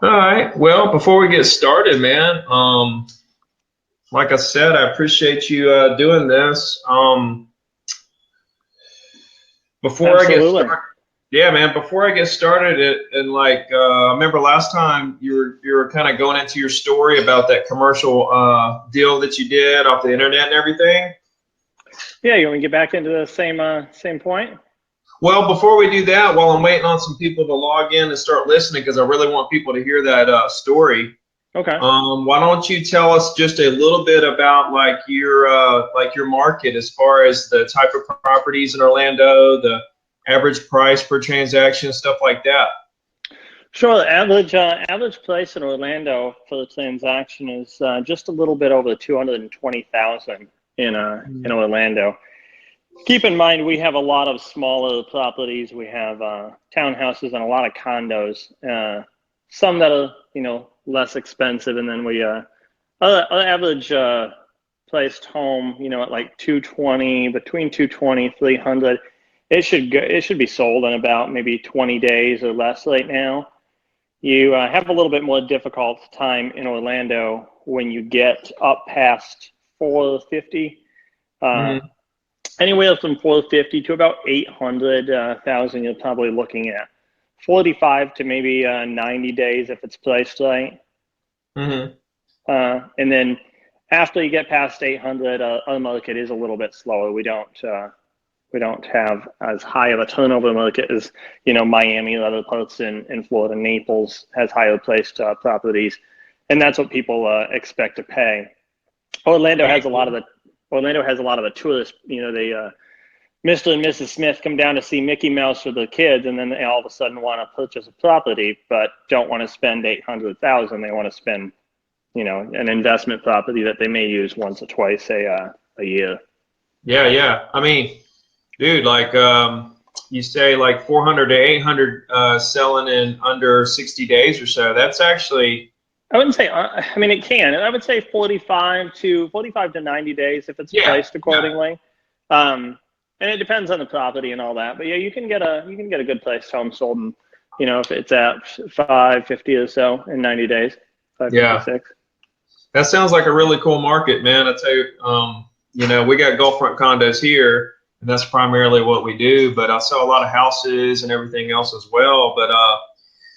All right. Well, before we get started, man, like I said, I appreciate you doing this. Before I get Absolutely. started, yeah, man. Before I get started, I remember last time you were kind of going into your story about that commercial deal that you did off the internet and everything. Yeah, you want to get back into the same point? Well, before we do that, while I'm waiting on some people to log in and start listening, because I really want people to hear that story. Okay. Why don't you tell us just a little bit about like your market as far as the type of properties in Orlando, the average price per transaction, stuff like that. Sure. The average price in Orlando for the transaction is just a little bit over 220,000 in Mm. Orlando. Keep in mind we have a lot of smaller properties. We have townhouses and a lot of condos. Some that are less expensive, and then we our average priced home at like 220, between 220 300. It should be sold in about maybe 20 days or less right now. You have a little bit more difficult time in Orlando when you get up past 450. Uh, Mm. Anywhere from 450 to about 800,000, you're probably looking at 45 to maybe 90 days if it's priced right. Mm. And then after you get past 800, our market is a little bit slower. We don't have as high of a turnover market as Miami or other parts in Florida. Naples has higher priced properties, and that's what people expect to pay. Orlando has a lot of the Orlando has a lot of the tourists. They Mr. and Mrs. Smith come down to see Mickey Mouse with their kids, and then they all of a sudden want to purchase a property, but don't want to spend 800,000. They want to spend an investment property that they may use once or twice a year. Yeah, yeah. I mean, dude, you say like 400 to 800 selling in under 60 days or so. That's actually I wouldn't say. I mean, it can. I would say 45 to 90 days if it's yeah, priced yeah. accordingly. And it depends on the property and all that. But yeah, you can get a good priced home sold in, if it's at 550 or so in 90 days, Yeah. 556. That sounds like a really cool market, man. I tell you, we got Gulfront condos here, and that's primarily what we do. But I sell a lot of houses and everything else as well. But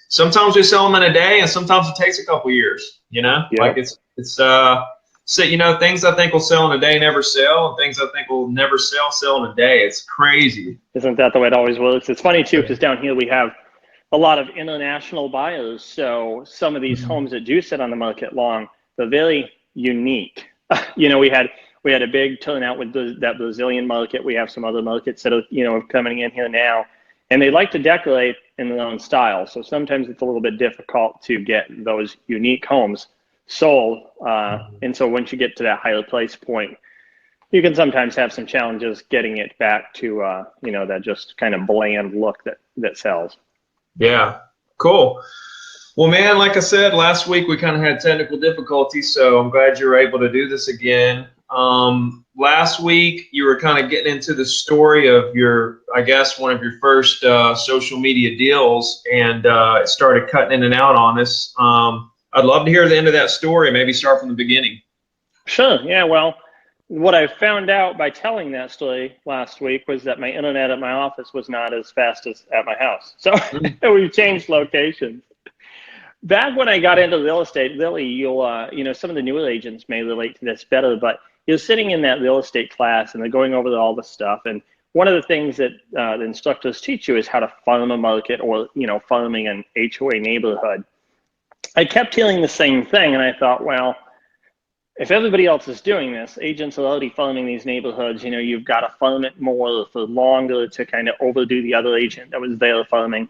sometimes we sell them in a day, and sometimes it takes a couple years. Like Yep. things I think will sell in a day never sell, and things I think will never sell in a day. It's crazy. Isn't that the way it always works? It's funny too, because down here we have a lot of international buyers. So some of these Mhm. homes that do sit on the market long, they're very unique. We had a big turnout with that Brazilian market. We have some other markets that are coming in here now, and they like to decorate in their own style. So sometimes it's a little bit difficult to get those unique homes sold. And so once you get to that higher price point, you can sometimes have some challenges getting it back to that just kind of bland look that sells. Yeah, cool. Well, man, like I said, last week we kind of had technical difficulties, so I'm glad you were able to do this again. Last week you were kind of getting into the story of I guess, one of your first social media deals, and it started cutting in and out on us. I'd love to hear the end of that story, maybe start from the beginning. Sure. Yeah. Well, what I found out by telling that story last week was that my internet at my office was not as fast as at my house. So Mm. we've changed locations. Back when I got into real estate, really, some of the newer agents may relate to this better, but you're sitting in that real estate class and they're going over all the stuff. And one of the things that the instructors teach you is how to farm a market, or, farming an HOA neighborhood. I kept hearing the same thing, and I thought, well, if everybody else is doing this, agents are already farming these neighborhoods. You've got to farm it more for longer to kind of overdo the other agent that was there farming.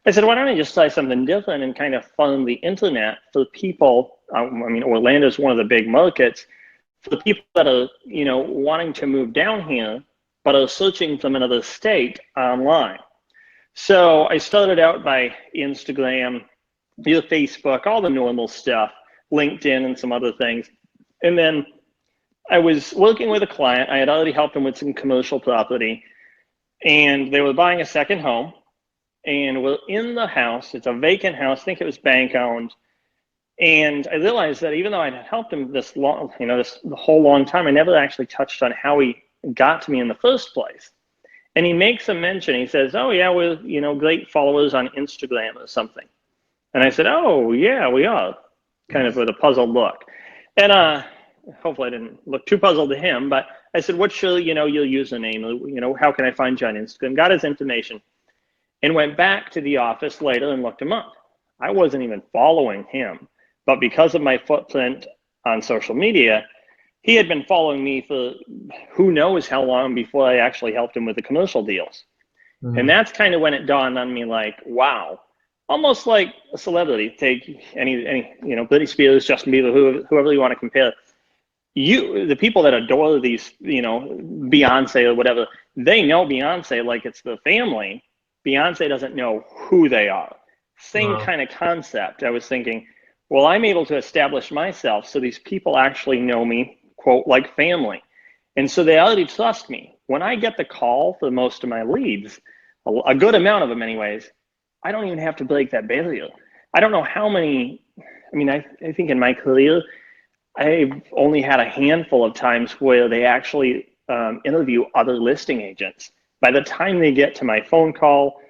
I said, why don't I just try something different and kind of farm the internet for people? I mean, Orlando is one of the big markets for the people that are, wanting to move down here, but are searching from another state online. So I started out by Instagram, via Facebook, all the normal stuff, LinkedIn, and some other things. And then I was working with a client. I had already helped them with some commercial property, and they were buying a second home. and we're in the house. It's a vacant house. I think it was bank owned. And I realized that even though I had helped him this long, the whole long time, I never actually touched on how he got to me in the first place. And he makes a mention. He says, "Oh yeah, we're great followers on Instagram or something." And I said, "Oh yeah, we are," kind of with a puzzled look. And hopefully I didn't look too puzzled to him. But I said, "What's your username? How can I find you on Instagram?" Got his information, and went back to the office later and looked him up. I wasn't even following him, but because of my footprint on social media, he had been following me for who knows how long before I actually helped him with the commercial deals. Mm-hmm. And that's kind of when it dawned on me, like, wow, almost like a celebrity. Take any Britney Spears, Justin Bieber, whoever you want to compare. The people that adore these, Beyonce or whatever, they know Beyonce like it's the family. Beyonce doesn't know who they are. Same kind of concept. I was thinking, well, I'm able to establish myself so these people actually know me, quote, like family. And so they already trust me. When I get the call for most of my leads, a good amount of them anyways, I don't even have to break that barrier. I don't know how many, I think in my career, I've only had a handful of times where they actually interview other listing agents. By the time they get to my phone call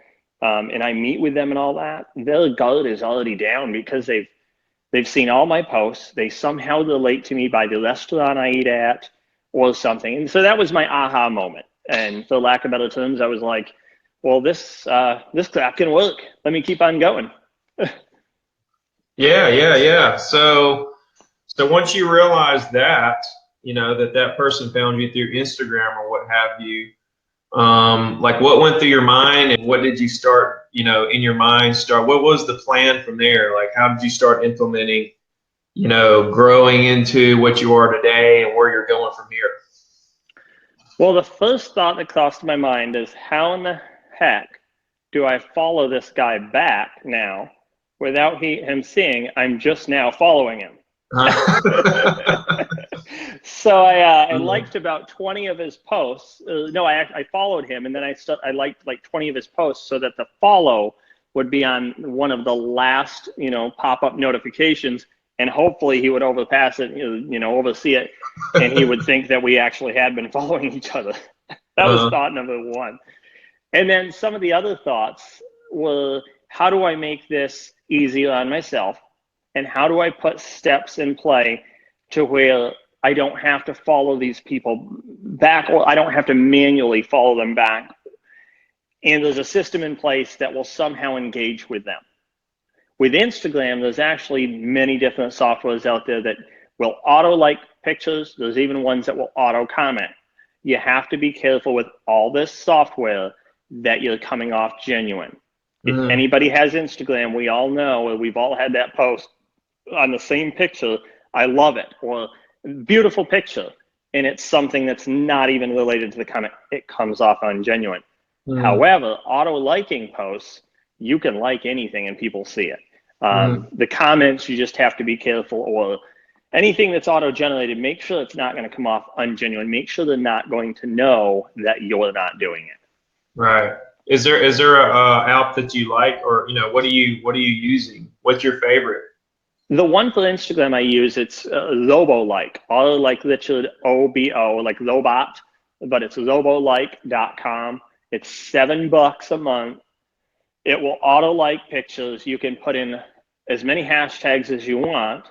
and I meet with them and all that, their guard is already down because they've seen all my posts. They somehow relate to me by the restaurant I eat at or something. And so that was my aha moment. And for lack of better terms, I was like, well, this crap can work. Let me keep on going. Yeah. So once you realized that, that person found you through Instagram or what have you, like what went through your mind and what did you start, in your mind what was the plan from there? Like, how did you start implementing, growing into what you are today and where you're going from here? Well, the first thought that crossed my mind is, how in the heck do I follow this guy back now without him seeing I'm just now following him? So I liked about 20 of his posts. I followed him, and then I liked like 20 of his posts so that the follow would be on one of the last pop-up notifications, and hopefully he would overpass it, oversee it, and he would think that we actually had been following each other. That was thought number one. And then some of the other thoughts were, how do I make this easier on myself? And how do I put steps in play to where I don't have to follow these people back, or I don't have to manually follow them back? And there's a system in place that will somehow engage with them. With Instagram, there's actually many different softwares out there that will auto-like pictures. There's even ones that will auto-comment. You have to be careful with all this software that you're coming off genuine. If anybody has Instagram, we all know, or we've all had that post on the same picture, I love it, or beautiful picture, and it's something that's not even related to the comment, it comes off ungenuine. However, auto-liking posts, you can like anything and people see it. The comments, you just have to be careful, or anything that's auto-generated, make sure it's not going to come off ungenuine. Make sure they're not going to know that you're not doing it. Right. Is there a app that you like, or what are you using? What's your favorite? The one for Instagram I use, it's Robo-like, auto like Richard OBO, like robot, but it's robolike.com. It's $7 a month. It will auto-like pictures. You can put in as many hashtags as you want.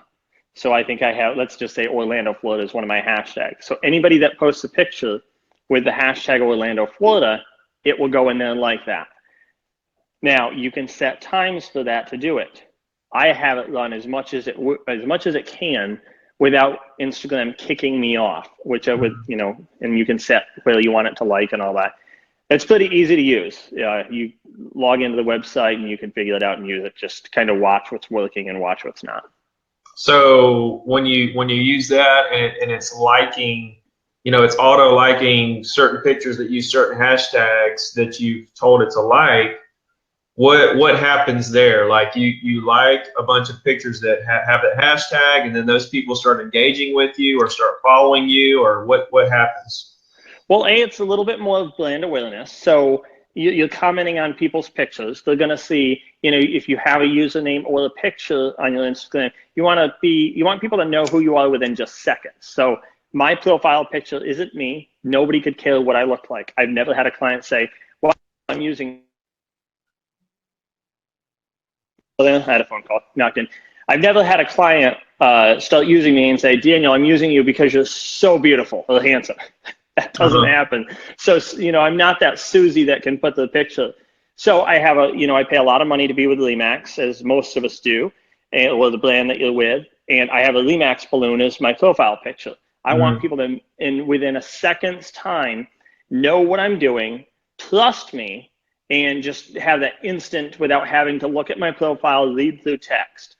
So I think I have, let's just say Orlando, Florida is one of my hashtags. So anybody that posts a picture with the hashtag Orlando, Florida, it will go in there like that. Now you can set times for that to do it. I have it run as much as it can without Instagram kicking me off, which I would, and you can set where you want it to like and all that. It's pretty easy to use. You log into the website and you can figure it out and use it. Just kind of watch what's working and watch what's not. So when you use that and it's liking, it's auto liking certain pictures that use certain hashtags that you've told it to like, what happens there? Like you like a bunch of pictures that have that hashtag, and then those people start engaging with you or start following you, or what happens? Well, it's a little bit more of brand awareness. So you're commenting on people's pictures. They're going to see, if you have a username or a picture on your Instagram, you want people to know who you are within just seconds. So my profile picture isn't me. Nobody could care what I look like. I've never had a client say, well, I'm using, I had a phone call knocked in. I've never had a client start using me and say, Daniel, I'm using you because you're so beautiful or handsome. That doesn't happen. So, I'm not that Susie that can put the picture. So I have I pay a lot of money to be with Remax, as most of us do, or the brand that you're with. And I have a Remax balloon as my profile picture. I want people to, within a second's time, know what I'm doing, trust me, and just have that instant without having to look at my profile, read through text.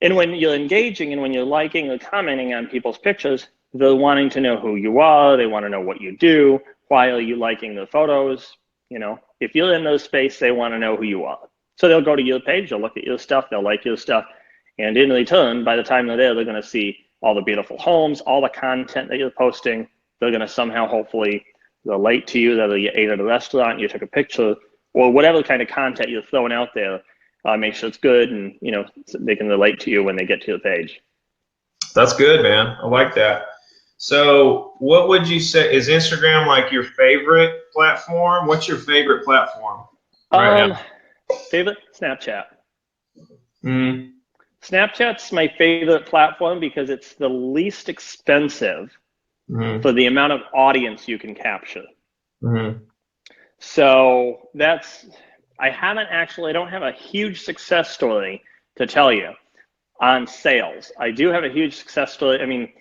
And when you're engaging and when you're liking or commenting on people's pictures, they're wanting to know who you are. They want to know what you do. Why are you liking the photos? If you're in those space, they want to know who you are. So they'll go to your page, they'll look at your stuff, they'll like your stuff. And in return, by the time they're there, they're going to see all the beautiful homes, all the content that you're posting. They're going to somehow, hopefully, relate to you, whether you ate at a restaurant, you took a picture, or whatever kind of content you're throwing out there. Make sure it's good, and they can relate to you when they get to your page. That's good, man. I like that. So what would you say, is Instagram like your favorite platform? What's your favorite platform right now? Favorite? Snapchat. Mm-hmm. Snapchat's my favorite platform because it's the least expensive for the amount of audience you can capture. So I don't have a huge success story to tell you on sales. I do have a huge success story. I mean,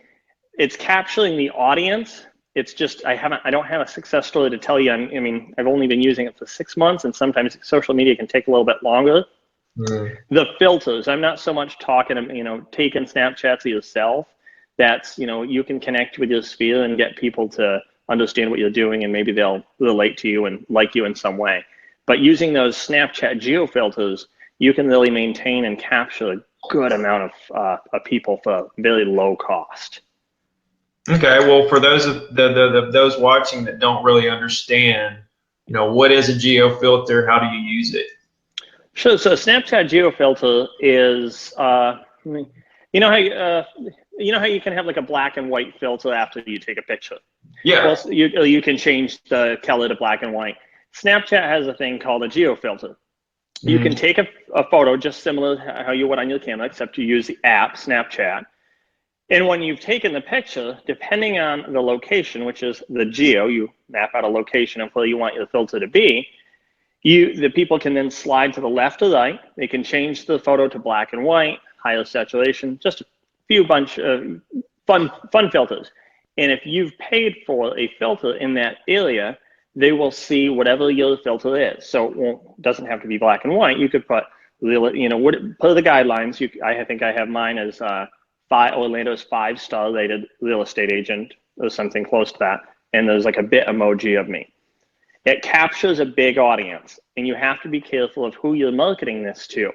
it's capturing the audience. It's just, I don't have a success story to tell you. I've only been using it for 6 months, and sometimes social media can take a little bit longer. The filters, I'm not so much talking, taking Snapchats yourself. That's, you can connect with your sphere and get people to understand what you're doing, and maybe they'll relate to you and like you in some way. But using those Snapchat geo filters, you can really maintain and capture a good amount of people for very low cost. Okay, well, for those those watching that don't really understand, what is a geo filter? How do you use it? Sure. So Snapchat geo filter is, how you can have like a black and white filter after you take a picture. Yeah. Well, you can change the color to black and white. Snapchat has a thing called a geo filter. You can take a photo just similar to how you would on your camera, except you use the app Snapchat. And when you've taken the picture, depending on the location, which is the geo, you map out a location of where you want your filter to be, the people can then slide to the left or right. They can change the photo to black and white, higher saturation, just a few bunch of fun filters. And if you've paid for a filter in that area, they will see whatever your filter is. So it doesn't have to be black and white. You could put, per the guidelines, I think I have mine as Orlando's 5-star rated real estate agent or something close to that. And there's like a bit emoji of me. It captures a big audience, and you have to be careful of who you're marketing this to.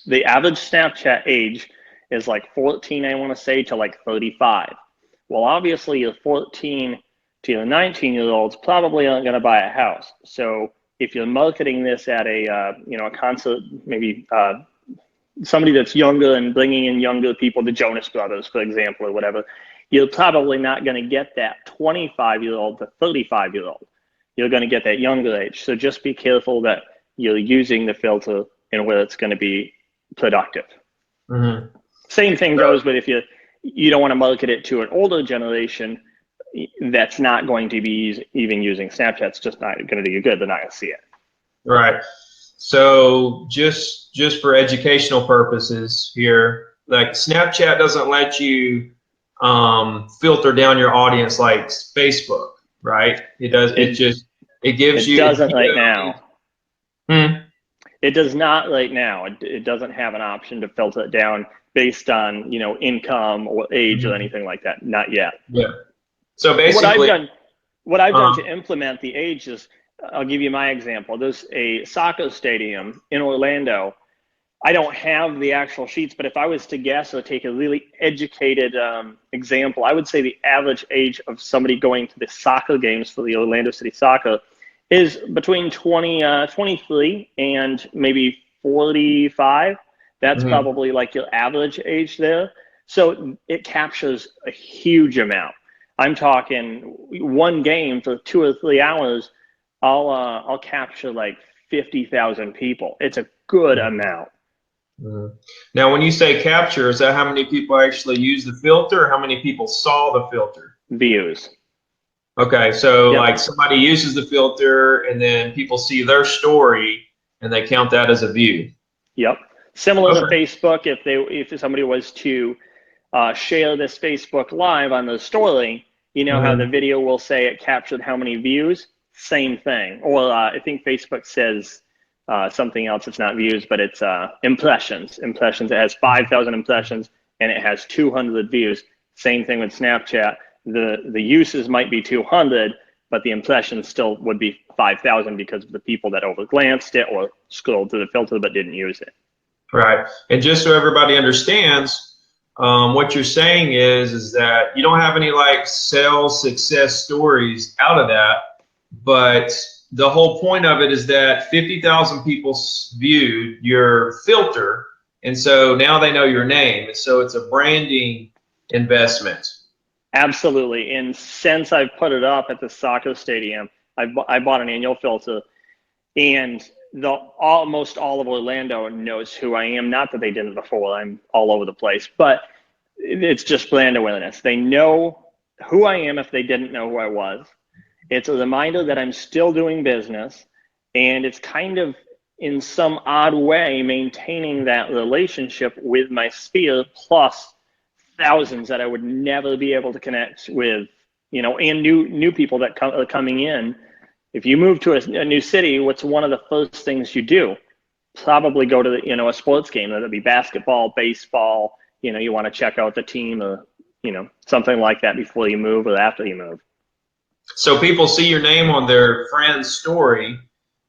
The average Snapchat age is like 14, I want to say, to like 35. Well, obviously your 14 to your 19-year-olds probably aren't going to buy a house. So if you're marketing this at a concert, maybe somebody that's younger and bringing in younger people, the Jonas Brothers, for example, or whatever, you're probably not going to get that 25-year-old to 35-year-old. You're going to get that younger age. So just be careful that you're using the filter and where it's going to be productive. Same thing goes with if you don't want to market it to an older generation that's not going to be even using Snapchat. It's just not going to do you good. They're not going to see it. Right. So just for educational purposes here, like Snapchat doesn't let you filter down your audience like Facebook, right? It does. It gives you. It doesn't right now. Hmm? It does not right now. It doesn't have an option to filter it down based on income or age or anything like that. Not yet. Yeah. So basically, what I've done to implement the age is, I'll give you my example. There's a soccer stadium in Orlando. I don't have the actual sheets, but if I was to guess or take a really educated example, I would say the average age of somebody going to the soccer games for the Orlando City Soccer is between 23 and maybe 45. That's probably like your average age there. So it captures a huge amount. I'm talking one game for 2 or 3 hours, I'll capture like 50,000 people. It's a good amount. Now, when you say capture, is that how many people actually use the filter, or how many people saw the filter? Views. Okay, so Yep. like somebody uses the filter, and then people see their story, and they count that as a view. Yep. Similar to Okay. Facebook, if somebody was to share this Facebook Live on the story, you know how the video will say it captured how many views? Same thing. Or I think Facebook says something else. It's not views, but it's impressions. Impressions. It has 5,000 impressions and it has 200 views. Same thing with Snapchat. The uses might be 200, but the impressions still would be 5,000 because of the people that overglanced it or scrolled through the filter but didn't use it. Right. And just so everybody understands, what you're saying is that you don't have any like sales success stories out of that, but the whole point of it is that 50,000 people viewed your filter, and so now they know your name, and so it's a branding investment. Absolutely. And since I've put it up at the soccer stadium, I bought an annual filter, and almost all of Orlando knows who I am. Not that they didn't before. I'm all over the place, but it's just brand awareness. They know who I am if they didn't know who I was. It's a reminder that I'm still doing business, and it's kind of in some odd way maintaining that relationship with my sphere plus thousands that I would never be able to connect with, you know, and new people that are coming in. If you move to a new city, what's one of the first things you do? Probably go to a sports game, whether it be basketball, baseball. You want to check out the team or something like that before you move or after you move. So people see your name on their friend's story,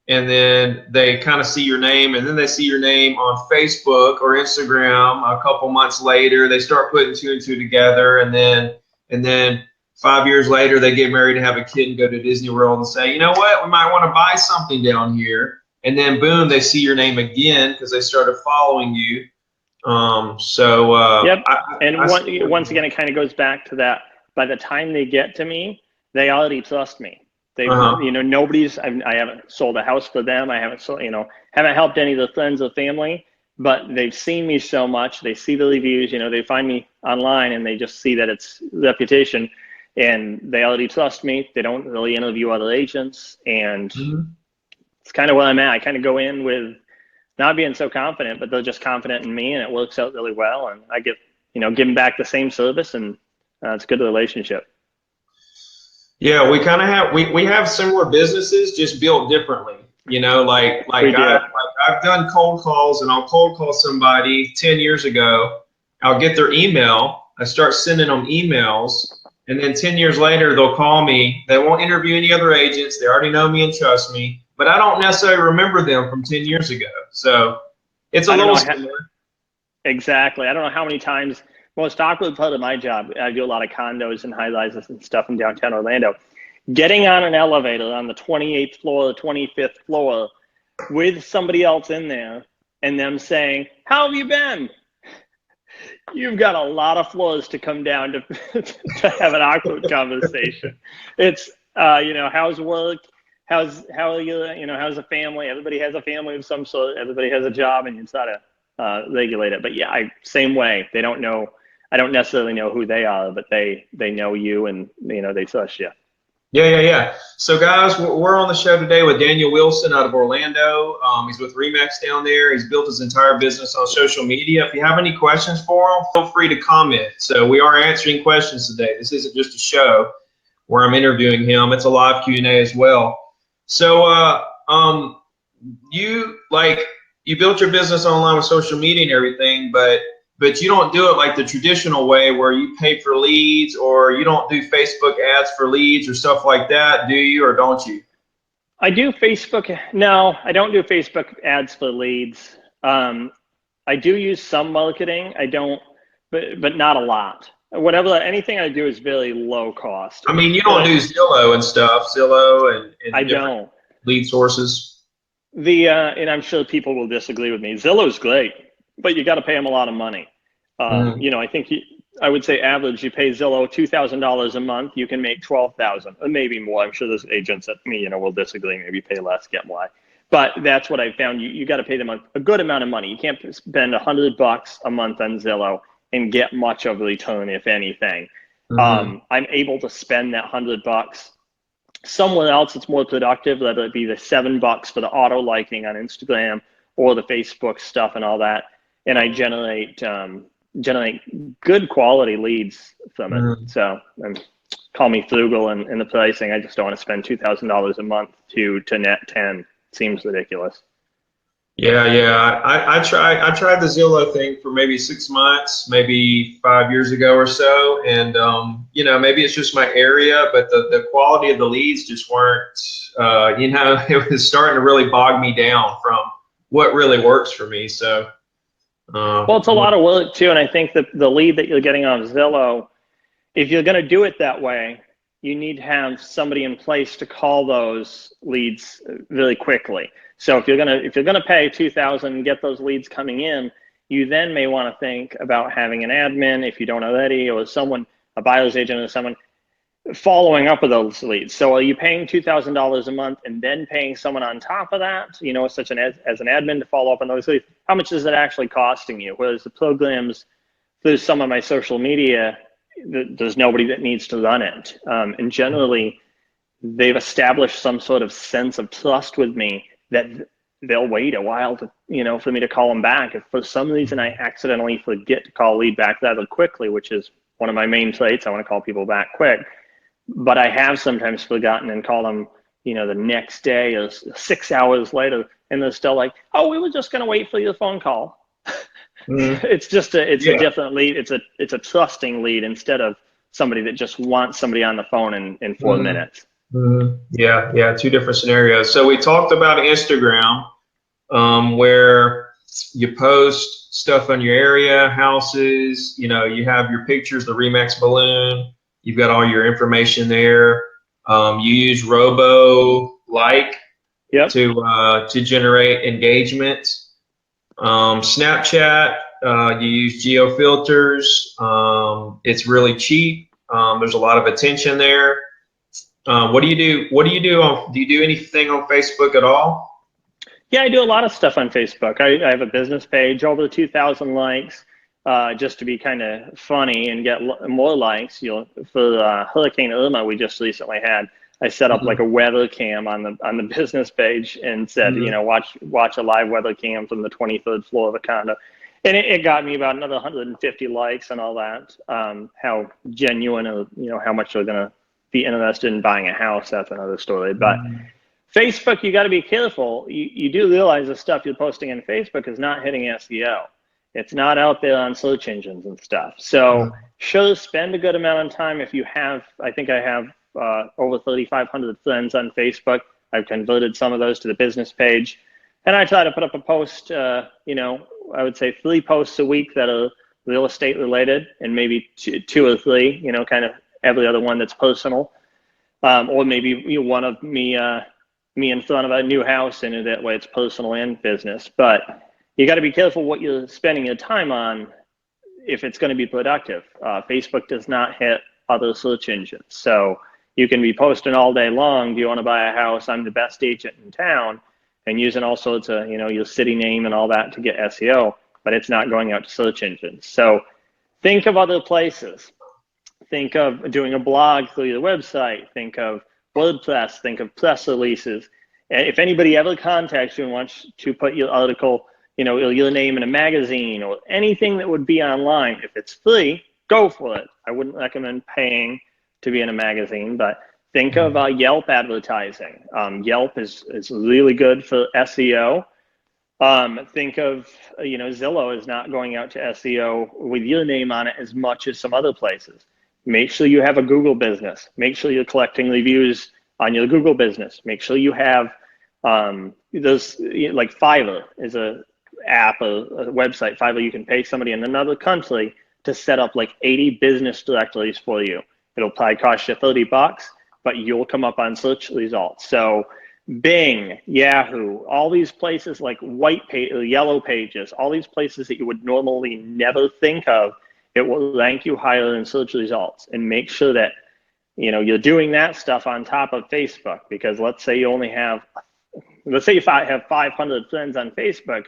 and then they kind of see your name, and then they see your name on Facebook or Instagram a couple months later. They start putting two and two together, and then 5 years later, they get married and have a kid and go to Disney World and say, you know what, we might want to buy something down here. And then boom, they see your name again because they started following you. Yep. Once again, it kind of goes back to that. By the time they get to me, they already trust me. They, I haven't sold a house for them. I haven't sold, haven't helped any of the friends or family, but they've seen me so much. They see the reviews, they find me online and they just see that it's reputation, and they already trust me. They don't really interview other agents, and it's kind of where I'm at. I kind of go in with not being so confident, but they're just confident in me, and it works out really well. And I get, giving back the same service, and it's a good relationship. Yeah, we kind of have we have similar businesses, just built differently. I've done cold calls, and I'll cold call somebody 10 years ago. I'll get their email. I start sending them emails, and then 10 years later, they'll call me. They won't interview any other agents. They already know me and trust me, but I don't necessarily remember them from 10 years ago. So it's a little similar. Exactly. I don't know how many times. Most awkward part of my job, I do a lot of condos and high-rises and stuff in downtown Orlando. Getting on an elevator on the 28th floor or 25th floor with somebody else in there and them saying, how have you been? You've got a lot of floors to come down to have an awkward conversation. It's, how's work? How are you? How's the family? Everybody has a family of some sort. Everybody has a job, and you try to regulate it. But yeah, same way. They don't know. I don't necessarily know who they are, but they know you, and they trust you. Yeah. So guys, we're on the show today with Daniel Wilson out of Orlando. He's with Remax down there. He's built his entire business on social media. If you have any questions for him, feel free to comment. So we are answering questions today. This isn't just a show where I'm interviewing him. It's a live Q&A as well. So you built your business online with social media and everything, but you don't do it like the traditional way where you pay for leads, or you don't do Facebook ads for leads or stuff like that, do you, or don't you? I do Facebook. No, I don't do Facebook ads for leads. I do use some marketing. I don't, but not a lot. Anything I do is very low cost. I mean, you don't do Zillow and stuff, and I don't. lead sources? And I'm sure people will disagree with me. Zillow's great, but you got to pay them a lot of money. You know, I think I would say average, you pay Zillow $2,000 a month, you can make 12,000, or maybe more. I'm sure there's agents that will disagree. Maybe pay less, get more. But that's what I found. You got to pay them a good amount of money. You can't spend $100 a month on Zillow and get much of a return, if anything. I'm able to spend that $100 somewhere else that's more productive, whether it be the $7 for the auto liking on Instagram or the Facebook stuff and all that, and I generate good quality leads from it. So call me frugal in the pricing. I just don't want to spend $2,000 a month to net 10. Seems ridiculous. Yeah. I tried the Zillow thing for maybe 6 months, maybe 5 years ago or so, and you know, maybe it's just my area, but the quality of the leads just weren't. You know, it was starting to really bog me down from what really works for me. So. Well, it's a lot of work too, and I think that the lead that you're getting on Zillow, if you're going to do it that way, you need to have somebody in place to call those leads really quickly. So if you're gonna pay $2,000 and get those leads coming in, you then may want to think about having an admin, if you don't already, or someone, a buyer's agent or someone following up with those leads. So are you paying $2,000 a month and then paying someone on top of that, you know, such as an admin to follow up on those leads? How much is it actually costing you? Whereas the programs through some of my social media, there's nobody that needs to run it. And generally, they've established some sort of sense of trust with me that they'll wait a while to, you know, for me to call them back. If for some reason I accidentally forget to call a lead back rather quickly, which is one of my main traits, I want to call people back quick. But I have sometimes forgotten and called them, you know, the next day or 6 hours later, and they're still like, "Oh, we were just going to wait for your phone call." It's just a different lead. It's a trusting lead instead of somebody that just wants somebody on the phone in 4 minutes. Yeah, two different scenarios. So we talked about Instagram, where you post stuff on your area, houses, you know, you have your pictures, the Remax balloon, you've got all your information there. You use Robo Like to generate engagement. Snapchat, you use geo filters. It's really cheap. There's a lot of attention there. What do you do? Do you do anything on Facebook at all? Yeah, I do a lot of stuff on Facebook. I have a business page, over 2,000 likes, just to be kind of funny and get more likes. You know, for Hurricane Irma, we just recently had, I set up like a weather cam on the business page and said, you know, watch a live weather cam from the 23rd floor of a condo. And it got me about another 150 likes and all that. How genuine, or, you know, how much they're going to be interested in buying a house, that's another story. But Facebook, you got to be careful. You do realize the stuff you're posting on Facebook is not hitting SEO. It's not out there on search engines and stuff. So sure, spend a good amount of time. If you have, I think I have over 3,500 friends on Facebook. I've converted some of those to the business page. And I try to put up a post, you know, I would say 3 posts a week that are real estate related, and maybe two or three, you know, kind of every other one that's personal. Or maybe, you know, one of me in front of a new house, and that way it's personal and business. But you got to be careful what you're spending your time on if it's going to be productive. Facebook does not hit other search engines. So you can be posting all day long, do you want to buy a house? I'm the best agent in town, and using all sorts of, you know, your city name and all that to get SEO, but it's not going out to search engines. So think of other places. Think of doing a blog through your website. Think of WordPress. Think of press releases. And if anybody ever contacts you and wants to put your article, you know, your name in a magazine or anything that would be online, if it's free, go for it. I wouldn't recommend paying to be in a magazine, but think of Yelp advertising. Yelp is really good for SEO. Think of, you know, Zillow is not going out to SEO with your name on it as much as some other places. Make sure you have a Google business. Make sure you're collecting reviews on your Google business. Make sure you have those, like Fiverr is a app or a website. Fiverr, you can pay somebody in another country to set up like 80 business directories for you. It'll probably cost you $30, but you'll come up on search results. So Bing, Yahoo, all these places like Yellow Pages, all these places that you would normally never think of, it will rank you higher in search results. And make sure that you're doing that stuff on top of Facebook, because let's say you have 500 friends on Facebook,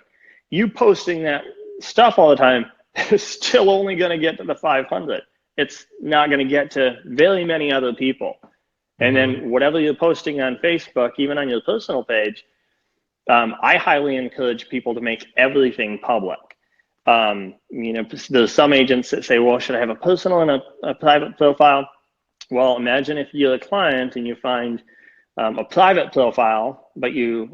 you posting that stuff all the time is still only going to get to the 500. It's not going to get to very many other people. And then whatever you're posting on Facebook, even on your personal page, I highly encourage people to make everything public. There's some agents that say, well, should I have a personal and a private profile? Well, imagine if you're a client and you find a private profile, but your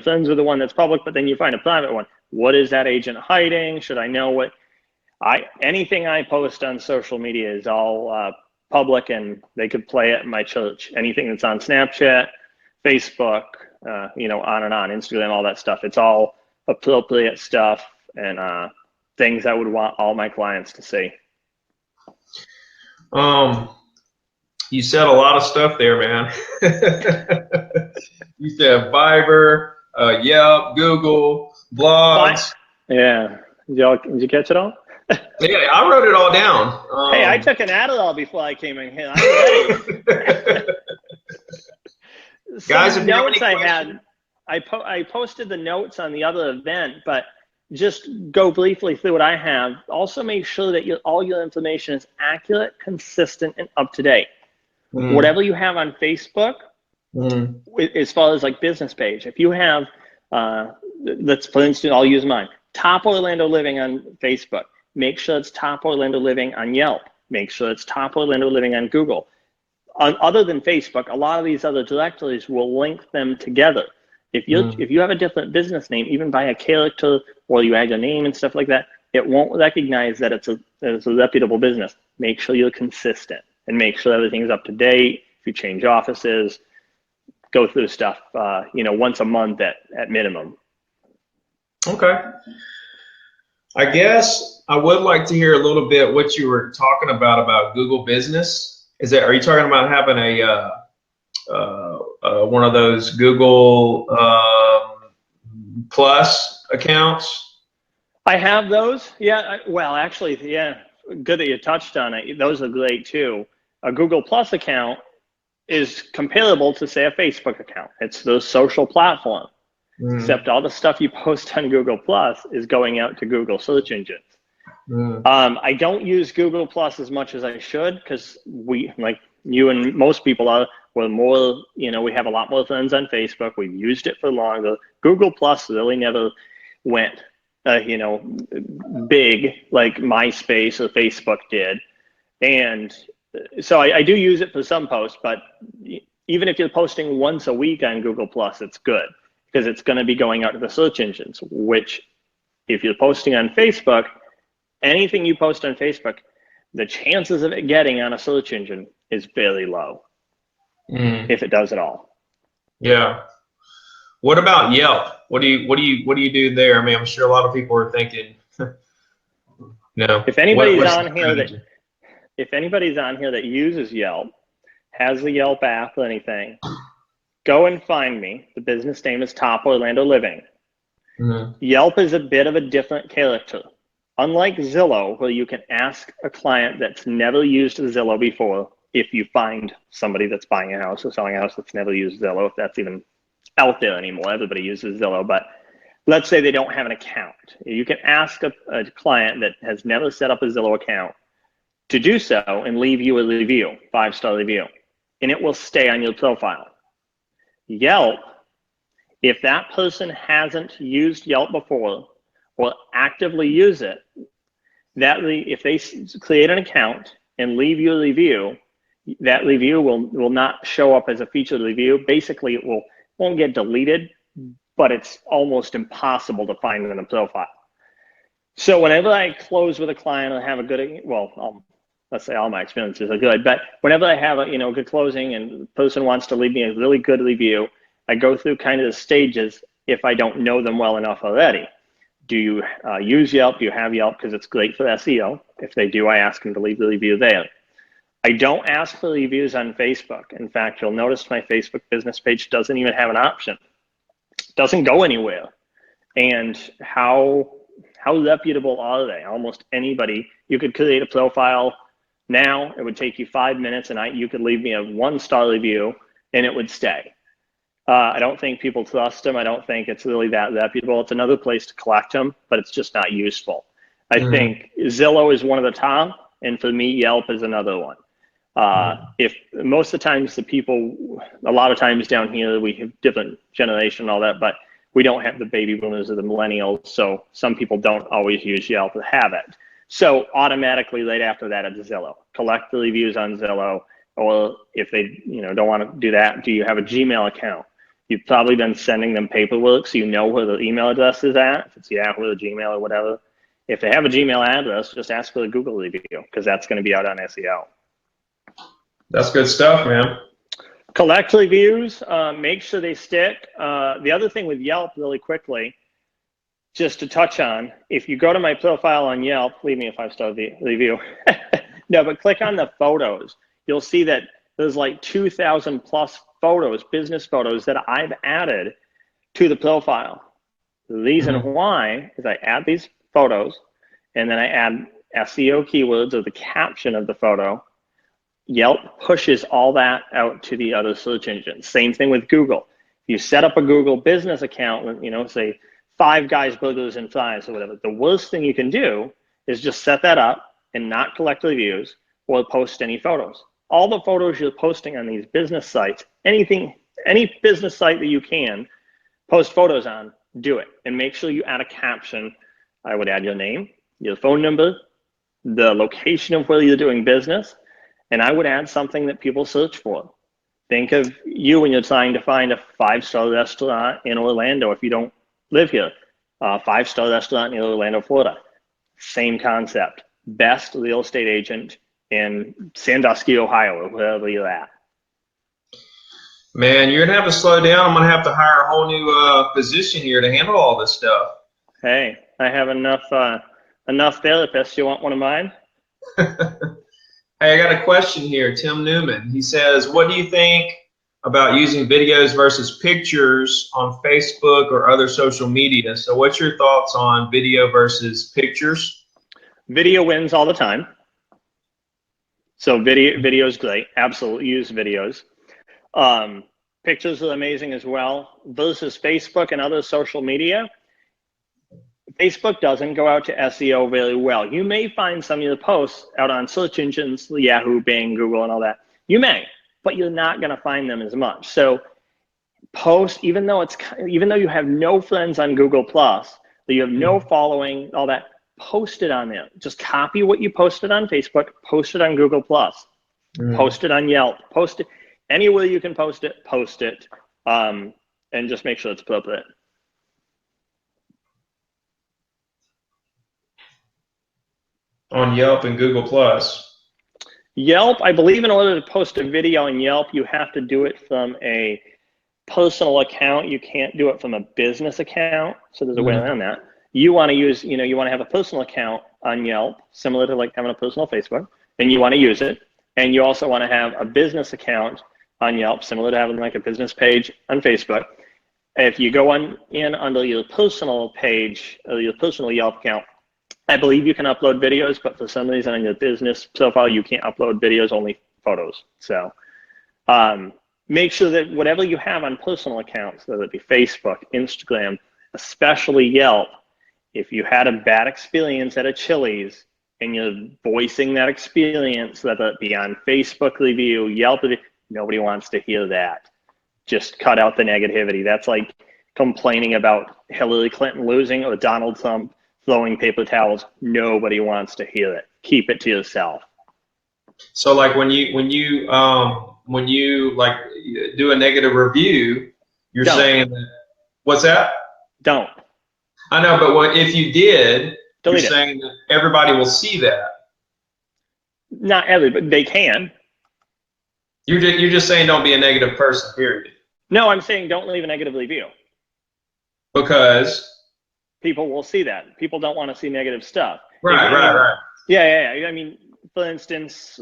friends with the one that's public, but then you find a private one. What is that agent hiding? Should I know what? Anything I post on social media is all public, and they could play it in my church. Anything that's on Snapchat, Facebook, on and on, Instagram, all that stuff. It's all appropriate stuff and things I would want all my clients to see. You said a lot of stuff there, man. You said Viber, Yelp, Google, blogs. Yeah. Did you catch it all? Yeah, I wrote it all down. Hey, I took an Adderall before I came in here. I'm ready. Guys, notes I had, I posted the notes on the other event, but just go briefly through what I have. Also make sure that all your information is accurate, consistent, and up to date. Whatever you have on Facebook, as far as like business page, if you have, for instance, I'll use mine, Top Orlando Living on Facebook. Make sure it's Top Orlando Living on Yelp. Make sure it's Top Orlando Living on Google. Other than Facebook, a lot of these other directories will link them together. If you have a different business name, even by a character, or you add your name and stuff like that, it won't recognize that it's a reputable business. Make sure you're consistent and make sure everything's up to date. If you change offices, go through stuff, once a month at minimum. Okay. I guess I would like to hear a little bit what you were talking about Google Business. Are you talking about having one of those Google Plus accounts? I have those. Yeah. Actually, yeah. Good that you touched on it. Those are great too. A Google Plus account is comparable to, say, a Facebook account. It's the social platform. Except all the stuff you post on Google Plus is going out to Google search engines. I don't use Google Plus as much as I should, because we, like you and most people we're more, we have a lot more friends on Facebook. We've used it for longer. Google Plus really never went, big like MySpace or Facebook did. And so I do use it for some posts, but even if you're posting once a week on Google Plus, it's good, because it's going to be going out to the search engines, which if you're posting on Facebook, anything you post on Facebook, the chances of it getting on a search engine is very low, if it does at all. Yeah. What about Yelp? What do you do there? I mean, I'm sure a lot of people are thinking, no. If anybody's on here that uses Yelp, has the Yelp app or anything, go and find me. The business name is Top Orlando Living. Yelp is a bit of a different character. Unlike Zillow, where you can ask a client that's never used Zillow before, if you find somebody that's buying a house or selling a house that's never used Zillow, if that's even out there anymore. Everybody uses Zillow, but let's say they don't have an account. You can ask a client that has never set up a Zillow account to do so and leave you a review, 5-star review, and it will stay on your profile. Yelp, if that person hasn't used Yelp before or actively use it, if they create an account and leave you a review, that review will not show up as a featured review. Basically, it won't get deleted, but it's almost impossible to find in the profile. So whenever I close with a client or have a good, let's say all my experiences are good, but whenever I have a good closing and the person wants to leave me a really good review, I go through kind of the stages if I don't know them well enough already. Do you use Yelp? Do you have Yelp? Because it's great for SEO. If they do, I ask them to leave the review there. I don't ask for reviews on Facebook. In fact, you'll notice my Facebook business page doesn't even have an option. It doesn't go anywhere. And how reputable are they? Almost anybody. You could create a profile now. It would take you 5 minutes, and you could leave me a 1-star review, and it would stay. I don't think people trust them. I don't think it's really that reputable. It's another place to collect them, but it's just not useful. I think Zillow is one of the top, and for me, Yelp is another one. If most of the times the people, a lot of times down here, we have different generation and all that, but we don't have the baby boomers or the millennials. So some people don't always use Yelp or have it. So automatically right after that, it's Zillow. Collect the reviews on Zillow, or if they don't want to do that, do you have a Gmail account? You've probably been sending them paperwork, so you know where the email address is at, if it's Yahoo or Gmail or whatever. If they have a Gmail address, just ask for a Google review, because that's going to be out on SEO. That's good stuff, man. Collect reviews, make sure they stick. The other thing with Yelp, really quickly, just to touch on, if you go to my profile on Yelp, leave me a 5-star review. No, but click on the photos. You'll see that there's like 2,000 plus photos, business photos, that I've added to the profile. The reason why is I add these photos, and then I add SEO keywords or the caption of the photo. Yelp pushes all that out to the other search engines. Same thing with Google. You set up a Google business account with, say, 5 Guys Burgers and Fries or whatever. The worst thing you can do is just set that up and not collect reviews or post any photos. All the photos you're posting on these business sites, any business site that you can post photos on, do it. And make sure you add a caption. I would add your name, your phone number, the location of where you're doing business, and I would add something that people search for. Think of you when you're trying to find a 5-star restaurant in Orlando if you don't live here. A 5-star restaurant in Orlando, Florida. Same concept. Best real estate agent in Sandusky, Ohio, or wherever you're at. Man, you're gonna have to slow down. I'm gonna have to hire a whole new position here to handle all this stuff. Hey, I have enough therapists. You want one of mine? Hey, I got a question here. Tim Newman. He says, what do you think about using videos versus pictures on Facebook or other social media? So what's your thoughts on video versus pictures? Video wins all the time. So video is great. Absolutely use videos. Pictures are amazing as well. Versus Facebook and other social media, Facebook doesn't go out to SEO very well. You may find some of your posts out on search engines, Yahoo, Bing, Google, and all that. You may, but you're not going to find them as much. So post, even though you have no friends on Google Plus, that you have no following, all that, post it on there. Just copy what you posted on Facebook, post it on Google Plus, post it on Yelp, post it anywhere you can post it, and just make sure it's appropriate. On Yelp and Google Plus. Yelp, I believe in order to post a video on Yelp, you have to do it from a personal account. You can't do it from a business account. So there's a way around that. You want to use, you want to have a personal account on Yelp, similar to like having a personal Facebook, and you want to use it. And you also want to have a business account on Yelp, similar to having like a business page on Facebook. If you go in under your personal page or your personal Yelp account, I believe you can upload videos, but for some reason on your business profile, you can't upload videos, only photos. So make sure that whatever you have on personal accounts, whether it be Facebook, Instagram, especially Yelp, if you had a bad experience at a Chili's and you're voicing that experience, whether it be on Facebook review, Yelp review, nobody wants to hear that. Just cut out the negativity. That's like complaining about Hillary Clinton losing or Donald Trump throwing paper towels. Nobody wants to hear it. Keep it to yourself. So like when you like do a negative review, you're saying that, what's that? Don't. I know, but if you did, delete you're saying that everybody will see that. Not everybody, they can. You're just saying don't be a negative person, period. No, I'm saying don't leave a negative review. Because people will see that. People don't want to see negative stuff. Right. Yeah. I mean, for instance,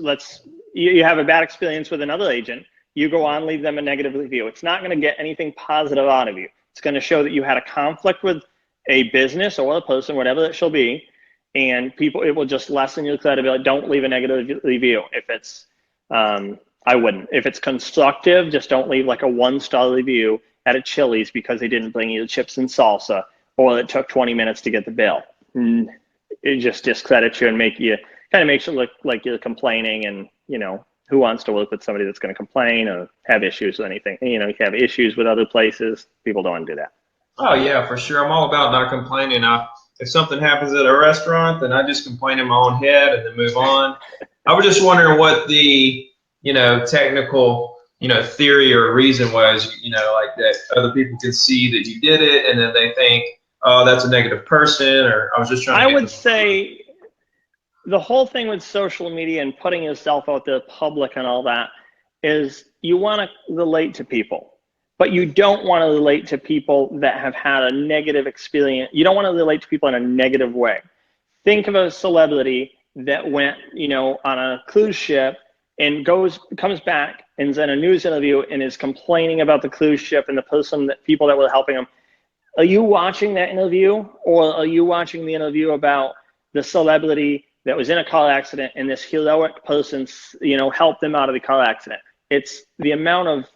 you have a bad experience with another agent, you go on, leave them a negative review. It's not going to get anything positive out of you. It's going to show that you had a conflict with a business or a person, whatever that shall be, and it will just lessen your credibility. Don't leave a negative review. If it's, I wouldn't. If it's constructive, just don't leave like a 1-star review at a Chili's because they didn't bring you the chips and salsa, or it took 20 minutes to get the bill. It just discredits you and kind of makes it look like you're complaining, and who wants to work with somebody that's going to complain or have issues with anything? You have issues with other places. People don't want to do that. Oh yeah, for sure. I'm all about not complaining. If something happens at a restaurant, then I just complain in my own head and then move on. I was just wondering what the technical theory or reason was. Like that other people can see that you did it, and then they think, oh, that's a negative person. Or I was just trying. I would say the whole thing with social media and putting yourself out there public and all that is you want to relate to people, but you don't want to relate to people that have had a negative experience. You don't want to relate to people in a negative way. Think of a celebrity that went, on a cruise ship and comes back and is in a news interview and is complaining about the cruise ship and people that were helping him. Are you watching that interview, or are you watching the interview about the celebrity that was in a car accident and this heroic person, helped them out of the car accident? It's the amount of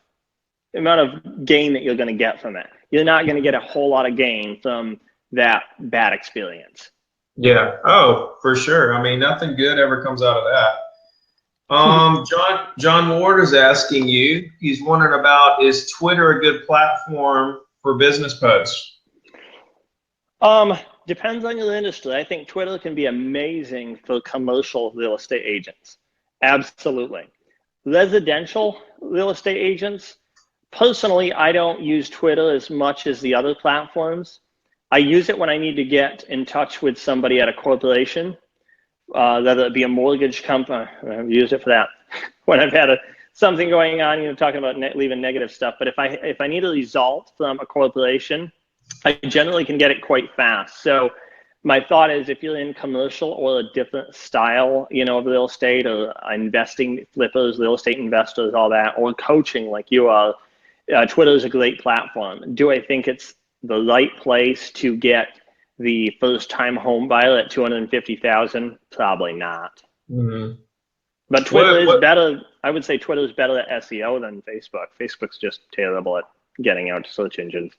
gain that you're going to get from it. You're not going to get a whole lot of gain from that bad experience. Yeah. Oh, for sure. I mean, nothing good ever comes out of that. John Ward is asking you. He's wondering about, is Twitter a good platform for business posts? Depends on your industry. I think Twitter can be amazing for commercial real estate agents. Absolutely. Residential real estate agents, personally, I don't use Twitter as much as the other platforms. I use it when I need to get in touch with somebody at a corporation, whether it be a mortgage company. I've used it for that when I've had something going on, talking about leaving negative stuff. But if I need a result from a corporation, I generally can get it quite fast. So my thought is, if you're in commercial or a different style, of real estate, or investing, flippers, real estate investors, all that, or coaching like you are, Twitter is a great platform. Do I think it's the right place to get the first-time home buyer at $250,000? Probably not. Mm-hmm. But Twitter is better. I would say Twitter is better at SEO than Facebook. Facebook's just terrible at getting out to search engines.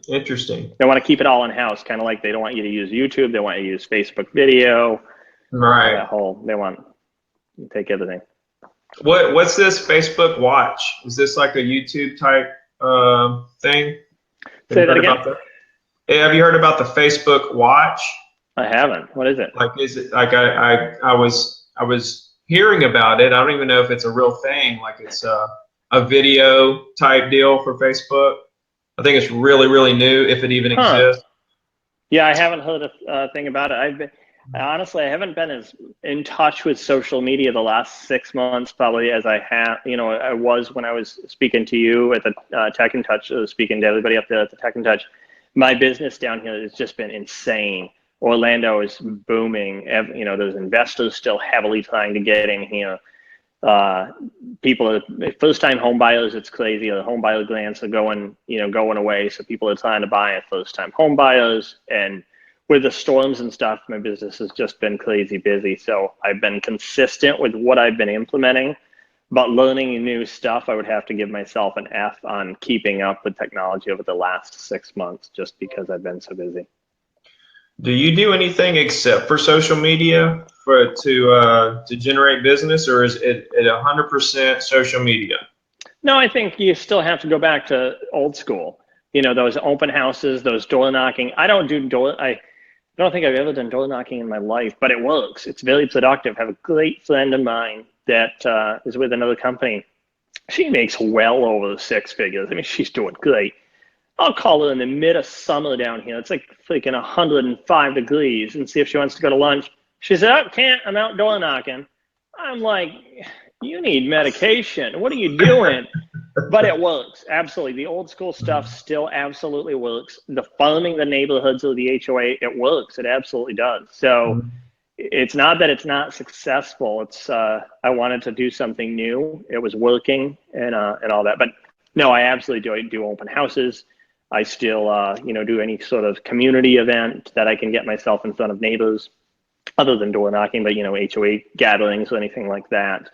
Interesting. They want to keep it all in-house, kind of like they don't want you to use YouTube. They want you to use Facebook video. Right. They want to take everything. What's this Facebook Watch? Is this like a YouTube type thing? Say that again. Hey, have you heard about the Facebook Watch? I haven't. What is it? Like, is it like I was hearing about it. I don't even know if it's a real thing. Like, it's a video type deal for Facebook. I think it's really, really new, if it even exists. Yeah, I haven't heard a thing about it. Honestly, I haven't been as in touch with social media the last 6 months probably as I have. I was when I was speaking to you at the Tech in Touch, speaking to everybody up there at the Tech in Touch. My business down here has just been insane. Orlando is booming. There's investors still heavily trying to get in here. People are first-time home buyers. It's crazy. The home buyer grants are going away. So people are trying to buy at first-time home buyers. And with the storms and stuff, my business has just been crazy busy. So I've been consistent with what I've been implementing, but learning new stuff, I would have to give myself an F on keeping up with technology over the last 6 months, just because I've been so busy. Do you do anything except for social media to generate business, or is it 100% social media? No, I think you still have to go back to old school. Those open houses, those door knocking. I don't think I've ever done door knocking in my life, but it works. It's very productive. I have a great friend of mine that is with another company. She makes well over 6 figures. I mean, she's doing great. I'll call her in the mid of summer down here. It's like freaking 105 degrees, and see if she wants to go to lunch. She said, "Oh, can't. I'm out door knocking." I'm like, you need medication. What are you doing? But it works. Absolutely. The old school stuff still absolutely works. The farming the neighborhoods of the HOA, it works. It absolutely does. So it's not that it's not successful. It's I wanted to do something new. It was working and all that. But no, I absolutely do. I do open houses. I still do any sort of community event that I can get myself in front of neighbors, other than door knocking, but HOA gatherings or anything like that.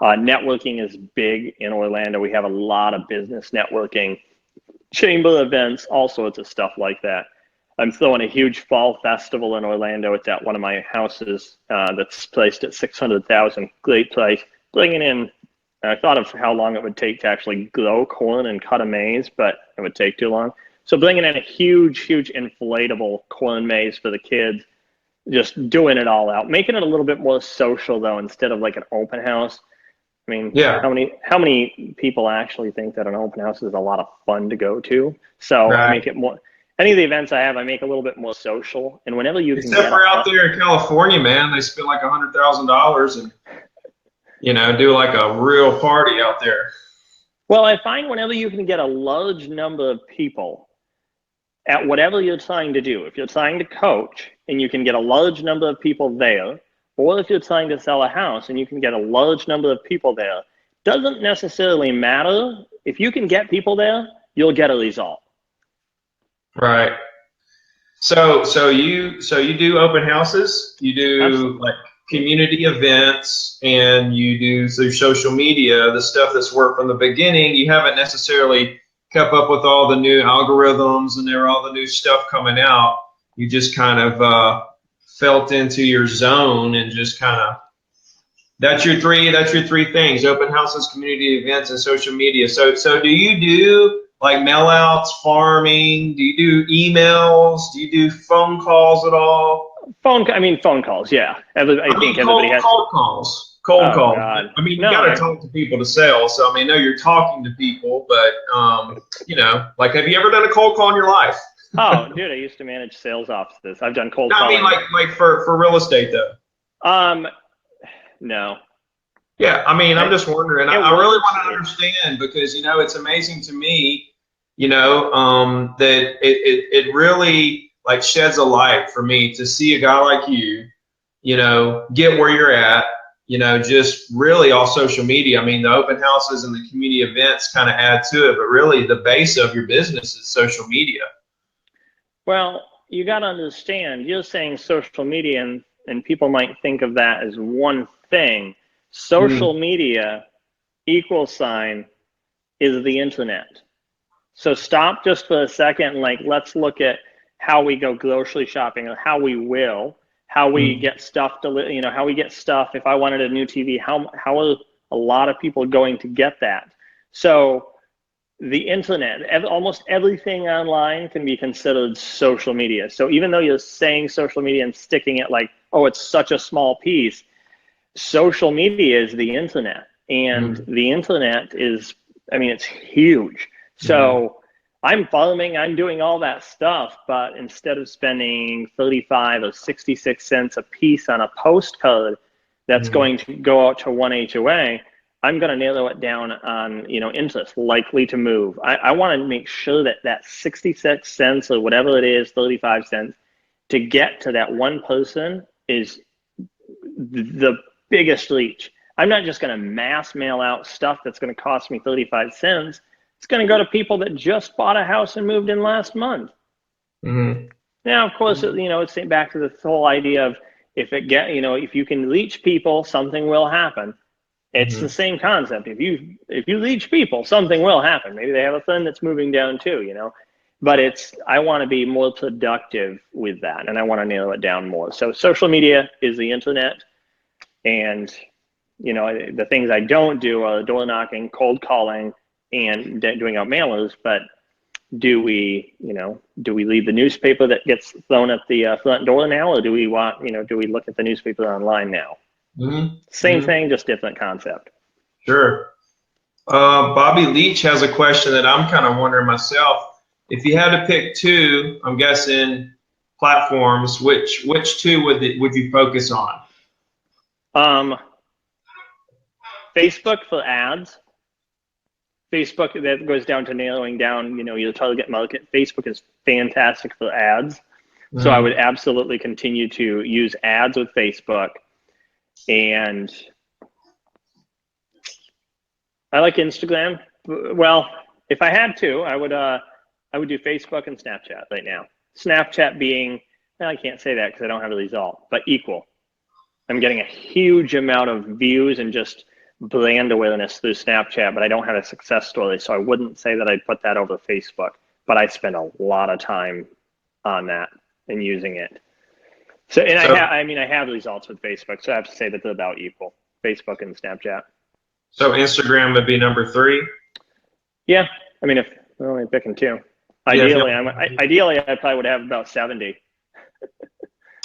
Networking is big in Orlando. We have a lot of business networking, chamber events, all sorts of stuff like that. I'm throwing a huge fall festival in Orlando. It's at one of my houses that's placed at 600,000. Great place. Bringing in, I thought of how long it would take to actually grow corn and cut a maze, but it would take too long. So bringing in a huge inflatable corn maze for the kids, just doing it all out, making it a little bit more social though, instead of like an open house. I mean, Yeah. how many people actually think that an open house is a lot of fun to go to? So Right. I make it more. Any of the events I have, I make a little bit more social. And whenever you Except can for out there in California, man, they spend like $100,000 and do like a real party out there. Well, I find whenever you can get a large number of people at whatever you're trying to do, if you're trying to coach and you can get a large number of people there, or if you're trying to sell a house and you can get a large number of people there, doesn't necessarily matter. If you can get people there, you'll get a result. Right. So you do open houses, you do Absolutely. like community events, and you do through social media, the stuff that's worked from the beginning. You haven't necessarily kept up with all the new algorithms and all the new stuff coming out. You just kind of felt into your zone and just kind of that's your three things: open houses, community events, and social media. So do you do like mail outs, farming? Do you do emails? Do you do phone calls at all? Phone calls, yeah. I think everybody has. Cold calls. Cold Oh calls. God. I mean, you No, got to talk to people to sell. So I mean, I know you're talking to people, but like, have you ever done a cold call in your life? Oh, dude, I used to manage sales offices. I've done cold No, I calling. mean, like for real estate though. No. Yeah, I mean, I'm just wondering. I really want to understand because it's amazing to me, that it really like sheds a light for me to see a guy like you, get where you're at, just really all social media. I mean, the open houses and the community events kind of add to it, but really the base of your business is social media. Well, you got to understand, you're saying social media, and people might think of that as one thing. Social media =, is the internet. So stop just for a second and let's look at how we go grocery shopping, or how we get stuff how we get stuff. If I wanted a new TV, how are a lot of people going to get that? So the internet, almost everything online can be considered social media. So even though you're saying social media and sticking it like, oh, it's such a small piece, social media is the internet. And the internet is, it's huge. So I'm farming, I'm doing all that stuff, but instead of spending 35 or 66 cents a piece on a postcard that's going to go out to one HOA, I'm going to narrow it down on, interest, likely to move. I want to make sure that 66 cents or whatever it is, 35 cents, to get to that one person is the biggest reach. I'm not just going to mass mail out stuff that's going to cost me 35 cents. It's going to go to people that just bought a house and moved in last month. Now, of course, it's back to the whole idea of if you can reach people, something will happen. It's the same concept. If you reach people, something will happen. Maybe they have a friend that's moving down too, But I want to be more productive with that, and I want to narrow it down more. So social media is the internet, and the things I don't do are door knocking, cold calling, and doing out mailers. But do we read the newspaper that gets thrown at the front door now, or do we look at the newspaper online now? Same thing, just different concept. Sure. Bobby Leach has a question that I'm kind of wondering myself. If you had to pick two, I'm guessing platforms, which two would you focus on? Facebook for ads. Facebook, that goes down to narrowing down, your target market. Facebook is fantastic for ads. So I would absolutely continue to use ads with Facebook, and I like Instagram. Well, if I had to, I would do Facebook and Snapchat right now. Snapchat being, well, I can't say that because I don't have a result, but equal. I'm getting a huge amount of views and just brand awareness through Snapchat, but I don't have a success story. So I wouldn't say that I'd put that over Facebook, but I spend a lot of time on that and using it. So, and I have results with Facebook, so I have to say that they're about equal, Facebook and Snapchat. So Instagram would be number 3? Yeah, I mean, if we're only picking 2. Ideally, I probably would have about 70.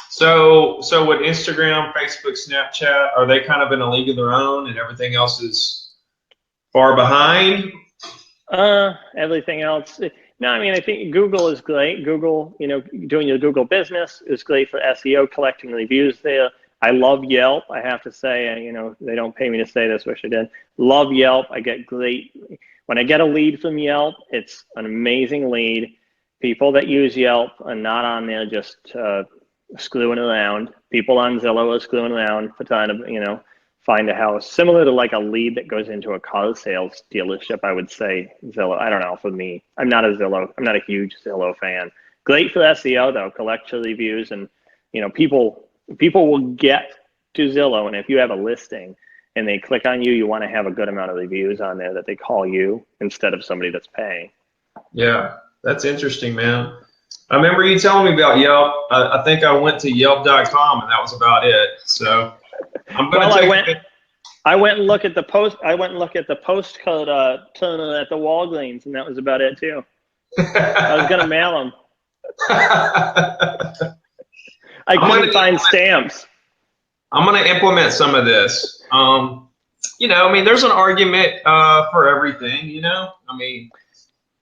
So with Instagram, Facebook, Snapchat, are they kind of in a league of their own and everything else is far behind? Everything else. No, I mean, I think Google is great. Google, doing your Google business is great for SEO, collecting reviews there. I love Yelp. I have to say, they don't pay me to say this, wish I did. Love Yelp. I get great. When I get a lead from Yelp, it's an amazing lead. People that use Yelp are not on there just screwing around. People on Zillow are screwing around for trying to, find a house. Similar to like a lead that goes into a car sales dealership, I would say Zillow. I don't know, for me. I'm not a huge Zillow fan. Great for SEO though, collect your reviews, and people will get to Zillow, and if you have a listing and they click on you, you want to have a good amount of reviews on there that they call you instead of somebody that's paying. Yeah, that's interesting, man. I remember you telling me about Yelp. I think I went to Yelp.com and that was about it. So I'm going to I went and looked at the postcode turner at the Walgreens, and that was about it too. I was going to mail them. I couldn't find stamps. I'm going to implement some of this. There's an argument for everything,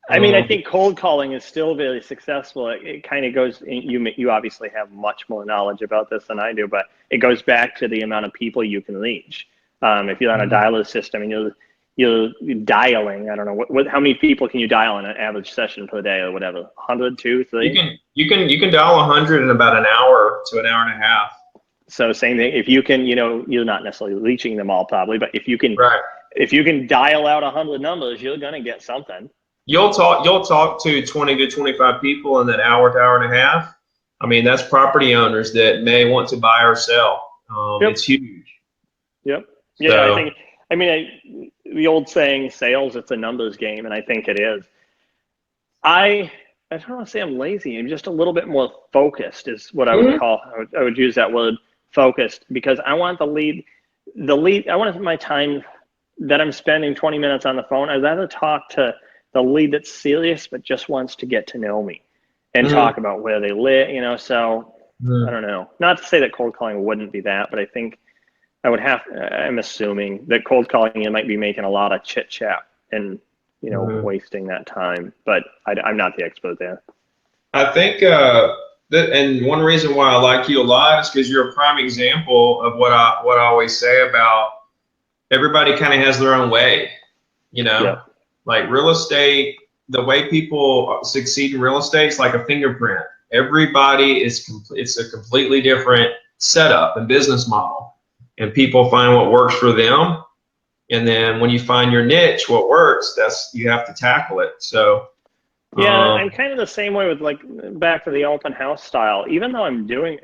I think cold calling is still very successful. It kind of goes, you obviously have much more knowledge about this than I do, but it goes back to the amount of people you can reach. If you're on a dialer system and you're dialing, I don't know, how many people can you dial in an average session per day or whatever, 100, 2, 3? You can dial 100 in about an hour to an hour and a half. So same thing, if you can, you're not necessarily reaching them all probably, but if you can, right. If you can dial out 100 numbers, you're going to get something. You'll talk to 20 to 25 people in that hour to hour and a half. I mean, that's property owners that may want to buy or sell. Yep. It's huge. Yep. Yeah, so, the old saying, sales, it's a numbers game, and I think it is. I don't want to say I'm lazy. I'm just a little bit more focused is what I would call. I would use that word, focused, because I want the lead. I want my time that I'm spending 20 minutes on the phone. I'd rather talk to the lead that's serious but just wants to get to know me and talk about where they live. So I don't know. Not to say that cold calling wouldn't be that, but I think I'm assuming that cold calling, you might be making a lot of chit chat and wasting that time, but I'm not the expert there. I think and one reason why I like you a lot is because you're a prime example of what I always say about everybody kind of has their own way, Yep. Like real estate, the way people succeed in real estate is like a fingerprint. Everybody it's a completely different setup and business model, and people find what works for them. And then when you find your niche, what works, you have to tackle it. So yeah, I'm kind of the same way with back to the open house style. Even though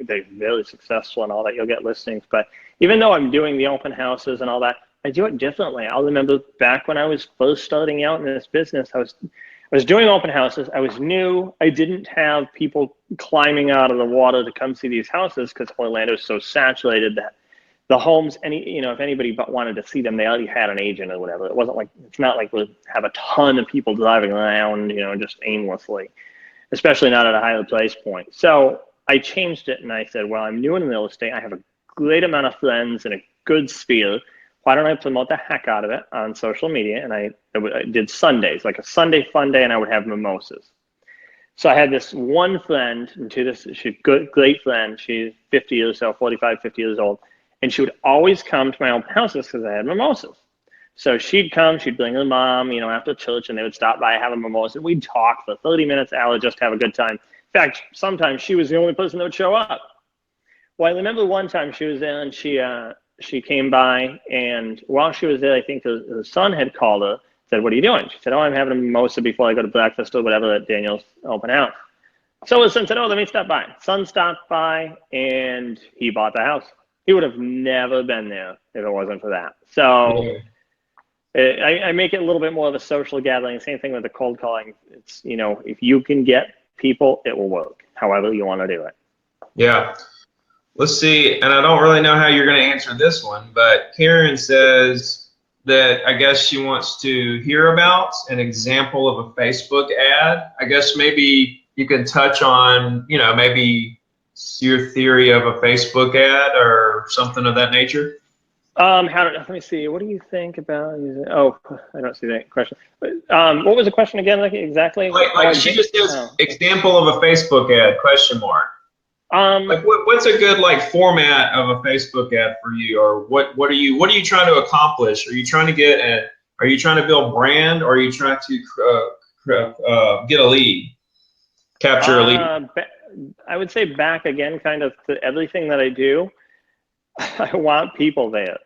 they're very successful and all that, you'll get listings. But even though I'm doing the open houses and all that, I do it differently. I'll remember back when I was first starting out in this business, I was doing open houses. I was new. I didn't have people climbing out of the water to come see these houses because Orlando is so saturated that the homes, if anybody wanted to see them, they already had an agent or whatever. It's not like we have a ton of people driving around, just aimlessly, especially not at a higher price point. So I changed it and I said, well, I'm new in real estate. I have a great amount of friends in a good sphere. Why don't I promote the heck out of it on social media? And I did Sundays, like a Sunday fun day, and I would have mimosas. So I had this one friend, she's a great friend. She's 45, 50 years old. And she would always come to my open houses because I had mimosas. So she'd come, she'd bring her mom, after church, and they would stop by, have a mimosa. We'd talk for 30 minutes, hour, just have a good time. In fact, sometimes she was the only person that would show up. Well, I remember one time she was there and she came by, and while she was there, I think the son had called her, said, "What are you doing?" She said, "Oh, I'm having a mimosa before I go to breakfast or whatever at Daniel's open house." So his son said, "Oh, let me stop by." Son stopped by and he bought the house. He would have never been there if it wasn't for that. So I make it a little bit more of a social gathering. Same thing with the cold calling. It's, you know, if you can get people, it will work however you want to do it. Yeah. Let's see. And I don't really know how you're going to answer this one, but Karen says that I guess she wants to hear about an example of a Facebook ad. I guess maybe you can touch on, you know, maybe your theory of a Facebook ad or something of that nature. Let me see. What do you think about? Oh, I don't see that question. What was the question again? Like exactly? Like she just says example of a Facebook ad, question mark. Like what's a good like format of a Facebook ad for you, or what are you trying to accomplish? Are you trying to build brand, or are you trying to get a lead, capture a lead? I would say back again, kind of to everything that I do. I want people there.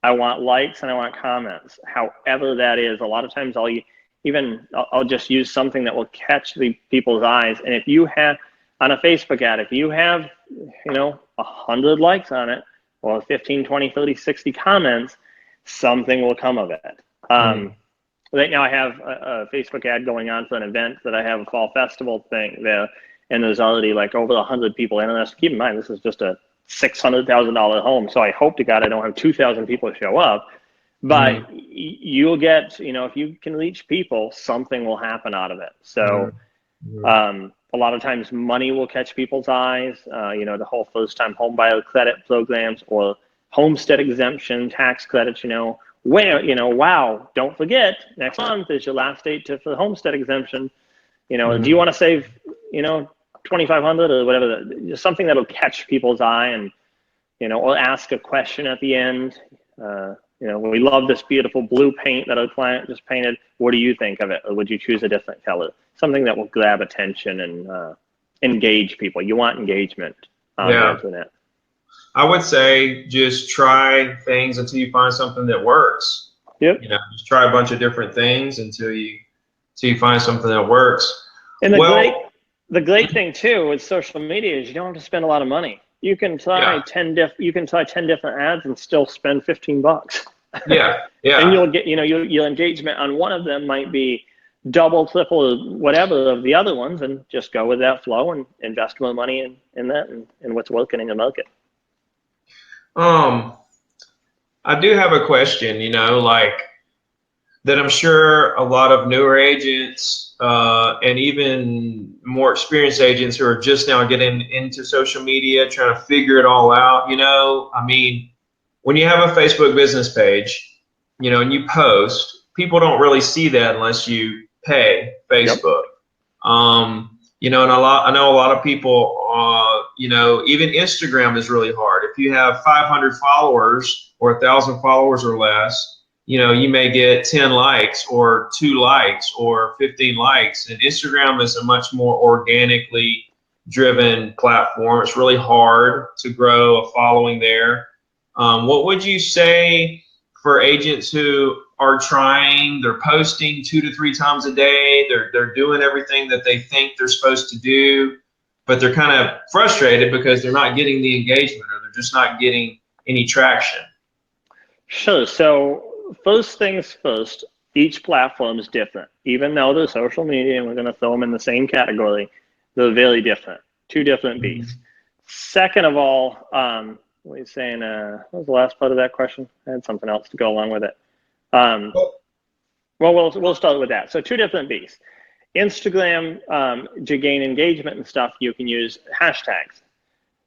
I want likes and I want comments. However that is, a lot of times I'll just use something that will catch the people's eyes. And if you have on a Facebook ad, if you have, you know, 100 likes on it, or 15, 20, 30, 60 comments, something will come of it. Right now I have a Facebook ad going on for an event that I have, a fall festival thing there, and there's already like over 100 people interested. Keep in mind, this is just a $600,000 home, so I hope to God I don't have 2,000 people show up. But you'll get, you know, if you can reach people, something will happen out of it. So a lot of times money will catch people's eyes, you know, the whole first-time home buyer credit programs or homestead exemption tax credits, you know, where, you know, wow, don't forget, next month is your last date for the homestead exemption. You know, do you want to save, you know, 2,500 or whatever, just something that'll catch people's eye, and, you know, or ask a question at the end. You know, we love this beautiful blue paint that our client just painted. What do you think of it? Or would you choose a different color? Something that will grab attention and engage people. You want engagement on the internet. I would say just try things until you find something that works. Yep. You know, just try a bunch of different things until you find something that works. And the great thing too with social media is you don't have to spend a lot of money. You can try 10 different ads and still spend $15. Yeah. And you'll get, you know, your engagement on one of them might be double, triple, whatever of the other ones, and just go with that flow and invest more money in that and what's working in your market. I do have a question, you know, like that I'm sure a lot of newer agents and even more experienced agents who are just now getting into social media, trying to figure it all out, you know, I mean, when you have a Facebook business page, you know, and you post, people don't really see that unless you pay Facebook. Yep. You know, and I know a lot of people, you know, even Instagram is really hard. If you have 500 followers or 1,000 followers or less, you know, you may get 10 likes or 2 likes or 15 likes. And Instagram is a much more organically driven platform. It's really hard to grow a following there. What would you say for agents who are trying, they're posting 2 to 3 times a day, they're doing everything that they think they're supposed to do, but they're kind of frustrated because they're not getting the engagement or they're just not getting any traction? Sure. So first things first, each platform is different. Even though they're social media and we're going to throw them in the same category, they're very different. 2 different beasts. Second of all, what are you saying? What was the last part of that question? I had something else to go along with it. Well, we'll start with that. So 2 different beasts. Instagram, to gain engagement and stuff, you can use hashtags.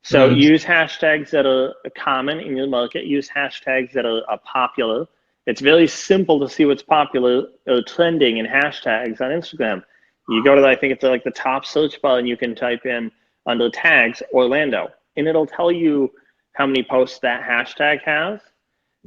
So use hashtags that are common in your market. Use hashtags that are popular. It's very simple to see what's popular or trending in hashtags on Instagram. You go to I think it's like the top search bar, and you can type in under tags Orlando, and it'll tell you how many posts that hashtag has.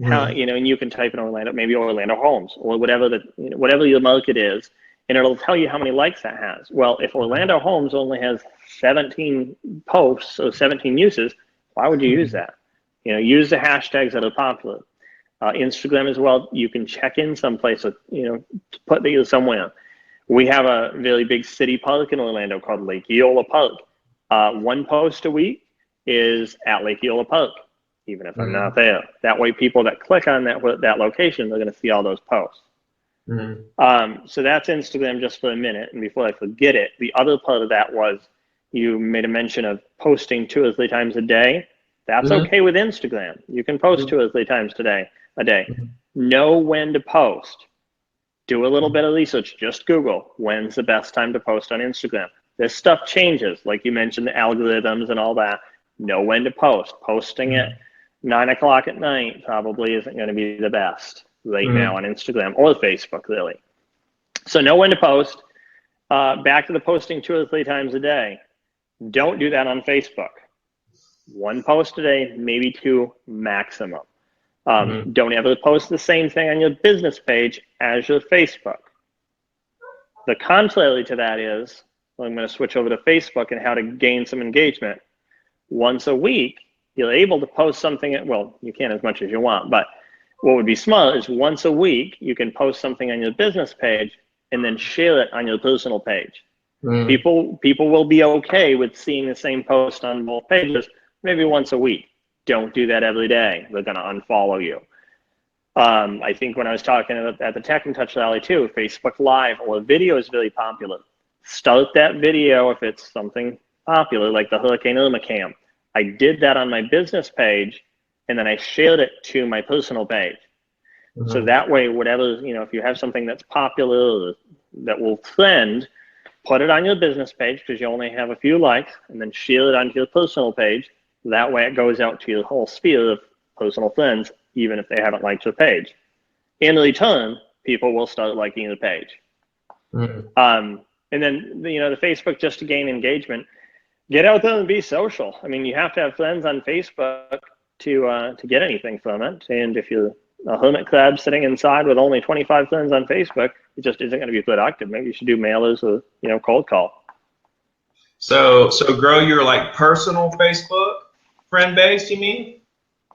How, you know, and you can type in Orlando, maybe Orlando homes or whatever whatever your market is, and it'll tell you how many likes that has. Well, if Orlando Homes only has 17 posts or 17 uses, why would you use that? You know, use the hashtags that are popular. Instagram as well, you can check in someplace, you know, put that you're somewhere. We have a really big city park in Orlando called Lake Eola Park. One post a week is at Lake Eola Park, even if I'm not there. That way people that click on that location, they're going to see all those posts. So that's Instagram just for a minute. And before I forget it, the other part of that was you made a mention of posting 2 or 3 times a day. That's okay with Instagram. You can post 2 or 3 times a day. Know when to post. Do a little bit of research. Just Google when's the best time to post on Instagram. This stuff changes, like you mentioned, the algorithms and all that. Know when to post. Posting at 9 o'clock at night probably isn't going to be the best right now on Instagram or Facebook, really. So know when to post. Back to the posting 2 or 3 times a day. Don't do that on Facebook. 1 post a day, maybe 2 maximum. Don't ever post the same thing on your business page as your Facebook. The contrary to that is, well, I'm going to switch over to Facebook and how to gain some engagement. Once a week, you're able to post something, well, you can as much as you want, but what would be smart is once a week, you can post something on your business page and then share it on your personal page. People will be okay with seeing the same post on both pages, maybe once a week. Don't do that every day. They're going to unfollow you. I think when I was talking at the Tech and Touch Rally too, Facebook Live or video is very popular. Start that video if it's something popular, like the Hurricane Irma cam. I did that on my business page, and then I shared it to my personal page. So that way, whatever, you know, if you have something that's popular or that will trend, put it on your business page because you only have a few likes, and then share it onto your personal page. That way it goes out to your whole sphere of personal friends, even if they haven't liked your page. In return, people will start liking your page. And then, you know, the Facebook, just to gain engagement, get out there and be social. I mean, you have to have friends on Facebook to get anything from it. And if you're a hermit crab sitting inside with only 25 friends on Facebook, it just isn't going to be productive. Maybe you should do mailers or, you know, cold call. So grow your like personal Facebook friend base, you mean?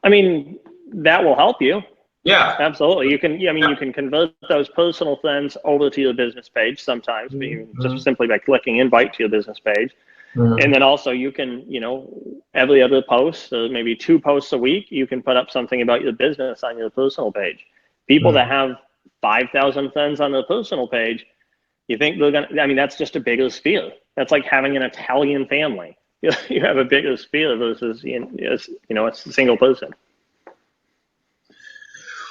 I mean, that will help you. Yeah, absolutely. You can, I mean, you can convert those personal friends over to your business page sometimes, just simply by clicking invite to your business page. And then also you can, you know, every other post, or maybe 2 posts a week, you can put up something about your business on your personal page. People that have 5,000 friends on their personal page, you think they're going to, I mean, that's just a bigger sphere. That's like having an Italian family. You have a bigger sphere versus, you know, it's a single person.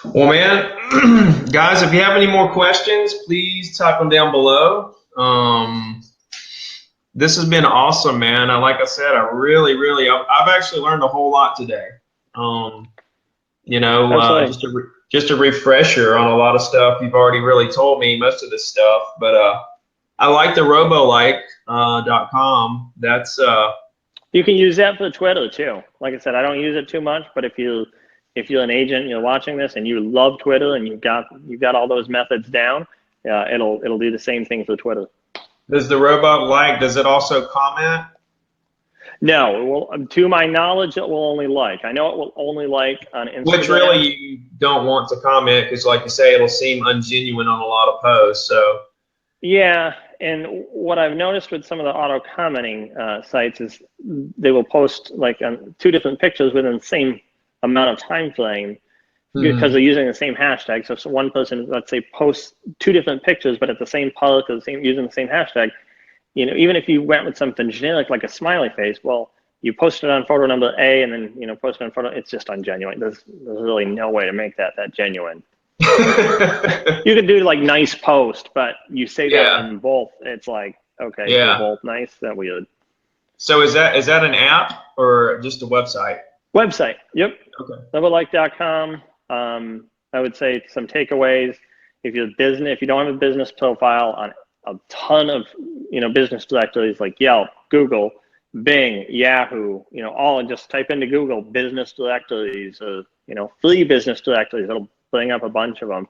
Well, man, guys, if you have any more questions, please type them down below. This has been awesome, man. Like I said, I've actually learned a whole lot today. You know, just a refresher on a lot of stuff. You've already really told me most of this stuff, but I like the robolike.com. That's you can use that for Twitter too. Like I said, I don't use it too much, but if you're an agent and you're watching this and you love Twitter and you've got all those methods down, it'll do the same thing for Twitter. Does the robot like? Does it also comment? No, well, to my knowledge, it will only like. I know it will only like on Instagram. Which really you don't want to comment because, like you say, it'll seem ungenuine on a lot of posts. So yeah, and what I've noticed with some of the auto commenting sites is they will post like on 2 different pictures within the same amount of time frame because they're using the same hashtag. So if one person, let's say, posts 2 different pictures, but at the same park or using the same hashtag, you know, even if you went with something generic like a smiley face, well, you posted on photo number A and then, you know, posted on photo, it's just ungenuine. There's really no way to make that genuine. You could do like nice post, but you say that on both, it's like, okay, they're both nice, that's weird. So is that an app or just a website? Website, yep. Okay. Robolike.com. I would say some takeaways. If you don't have a business profile on a ton of, you know, business directories like Yelp, Google, Bing, Yahoo, you know, all, and just type into Google business directories or, you know, free business directories. It'll bring up a bunch of them.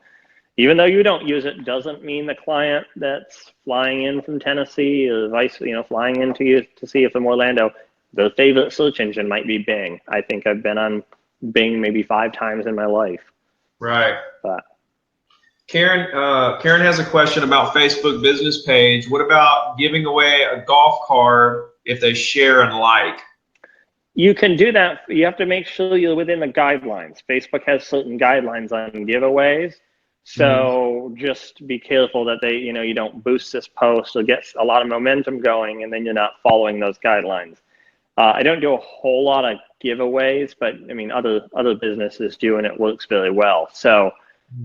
even though you don't use it, doesn't mean the client that's flying in from Tennessee or flying into you to see you from Orlando, their favorite search engine might be Bing. I think I've been on Bing maybe 5 times in my life. Right. But Karen has a question about Facebook business page. What about giving away a golf cart if they share and like? you can do that. You have to make sure you're within the guidelines. Facebook has certain guidelines on giveaways. So just be careful that you don't boost this post or get a lot of momentum going and then you're not following those guidelines. I don't do a whole lot of giveaways, but I mean, other businesses do, and it works very well. So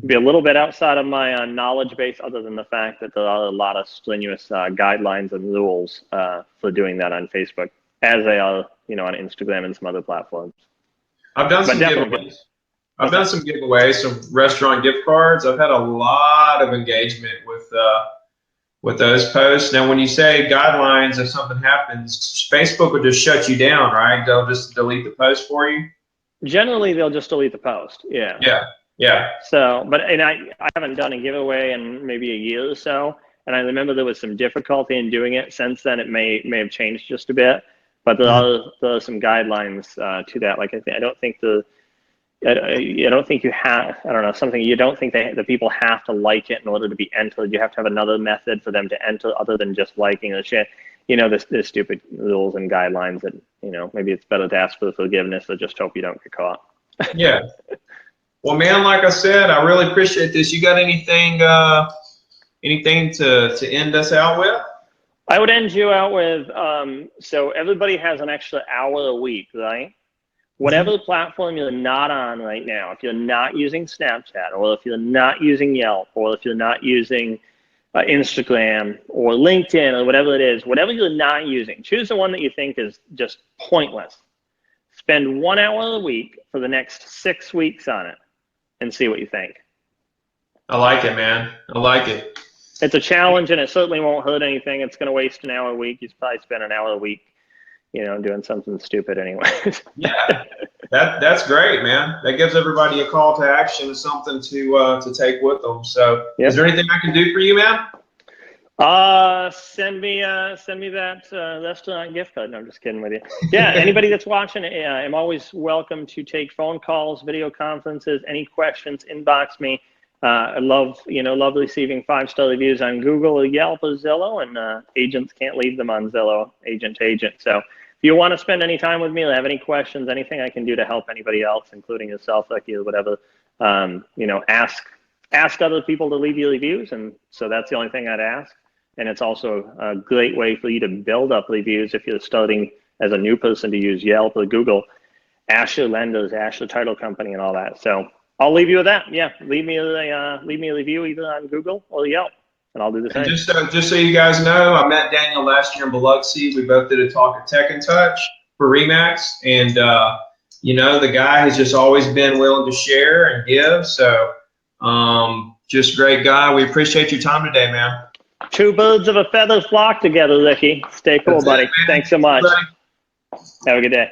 be a little bit outside of my knowledge base, other than the fact that there are a lot of strenuous guidelines and rules for doing that on Facebook, as they are, on Instagram and some other platforms. I've done some giveaways. I've done some giveaways, some restaurant gift cards. I've had a lot of engagement with those posts. Now, when you say guidelines, if something happens, Facebook will just shut you down, right? They'll just delete the post for you. Generally, they'll just delete the post. Yeah. Yeah. So, and I haven't done a giveaway in maybe a year or so, and I remember there was some difficulty in doing it. Since then, it may have changed just a bit, but there are some guidelines to that. Like I don't think you have, I don't know, something you don't think the people have to like it in order to be entered. You have to have another method for them to enter other than just liking or share. There's stupid rules and guidelines that, maybe it's better to ask for forgiveness or just hope you don't get caught. Yeah. Well, man, like I said, I really appreciate this. You got anything to end us out with? I would end you out with, so everybody has an extra hour a week, right? Whatever platform you're not on right now, if you're not using Snapchat, or if you're not using Yelp, or if you're not using Instagram or LinkedIn or whatever it is, whatever you're not using, choose the one that you think is just pointless. Spend 1 hour a week for the next 6 weeks on it and see what you think. I like it, man. I like it. It's a challenge, and it certainly won't hurt anything. It's going to waste an hour a week. You probably spend an hour a week, doing something stupid anyway. Yeah, that's great, man. That gives everybody a call to action, something to take with them. So, Is there anything I can do for you, man? Send me that restaurant gift card. No, I'm just kidding with you. Yeah, anybody that's watching, I'm always welcome to take phone calls, video conferences, any questions, inbox me. I love receiving 5-star reviews on Google or Yelp or Zillow, and agents can't leave them on Zillow, agent to agent. So if you want to spend any time with me or have any questions, anything I can do to help anybody else, including yourself, Becky, or whatever, ask other people to leave you reviews. And so that's the only thing I'd ask. And it's also a great way for you to build up reviews if you're starting as a new person to use Yelp or Google. Ask your lenders, ask your title company, and all that. So I'll leave you with that. Yeah, leave me a review either on Google or Yelp, and I'll do the same. And just so you guys know, I met Daniel last year in Biloxi. We both did a talk at Tech and Touch for Remax, and the guy has just always been willing to share and give. So just great guy. We appreciate your time today, man. 2 birds of a feather flock together, Ricky. Stay cool, buddy. Thanks so much. Have a good day.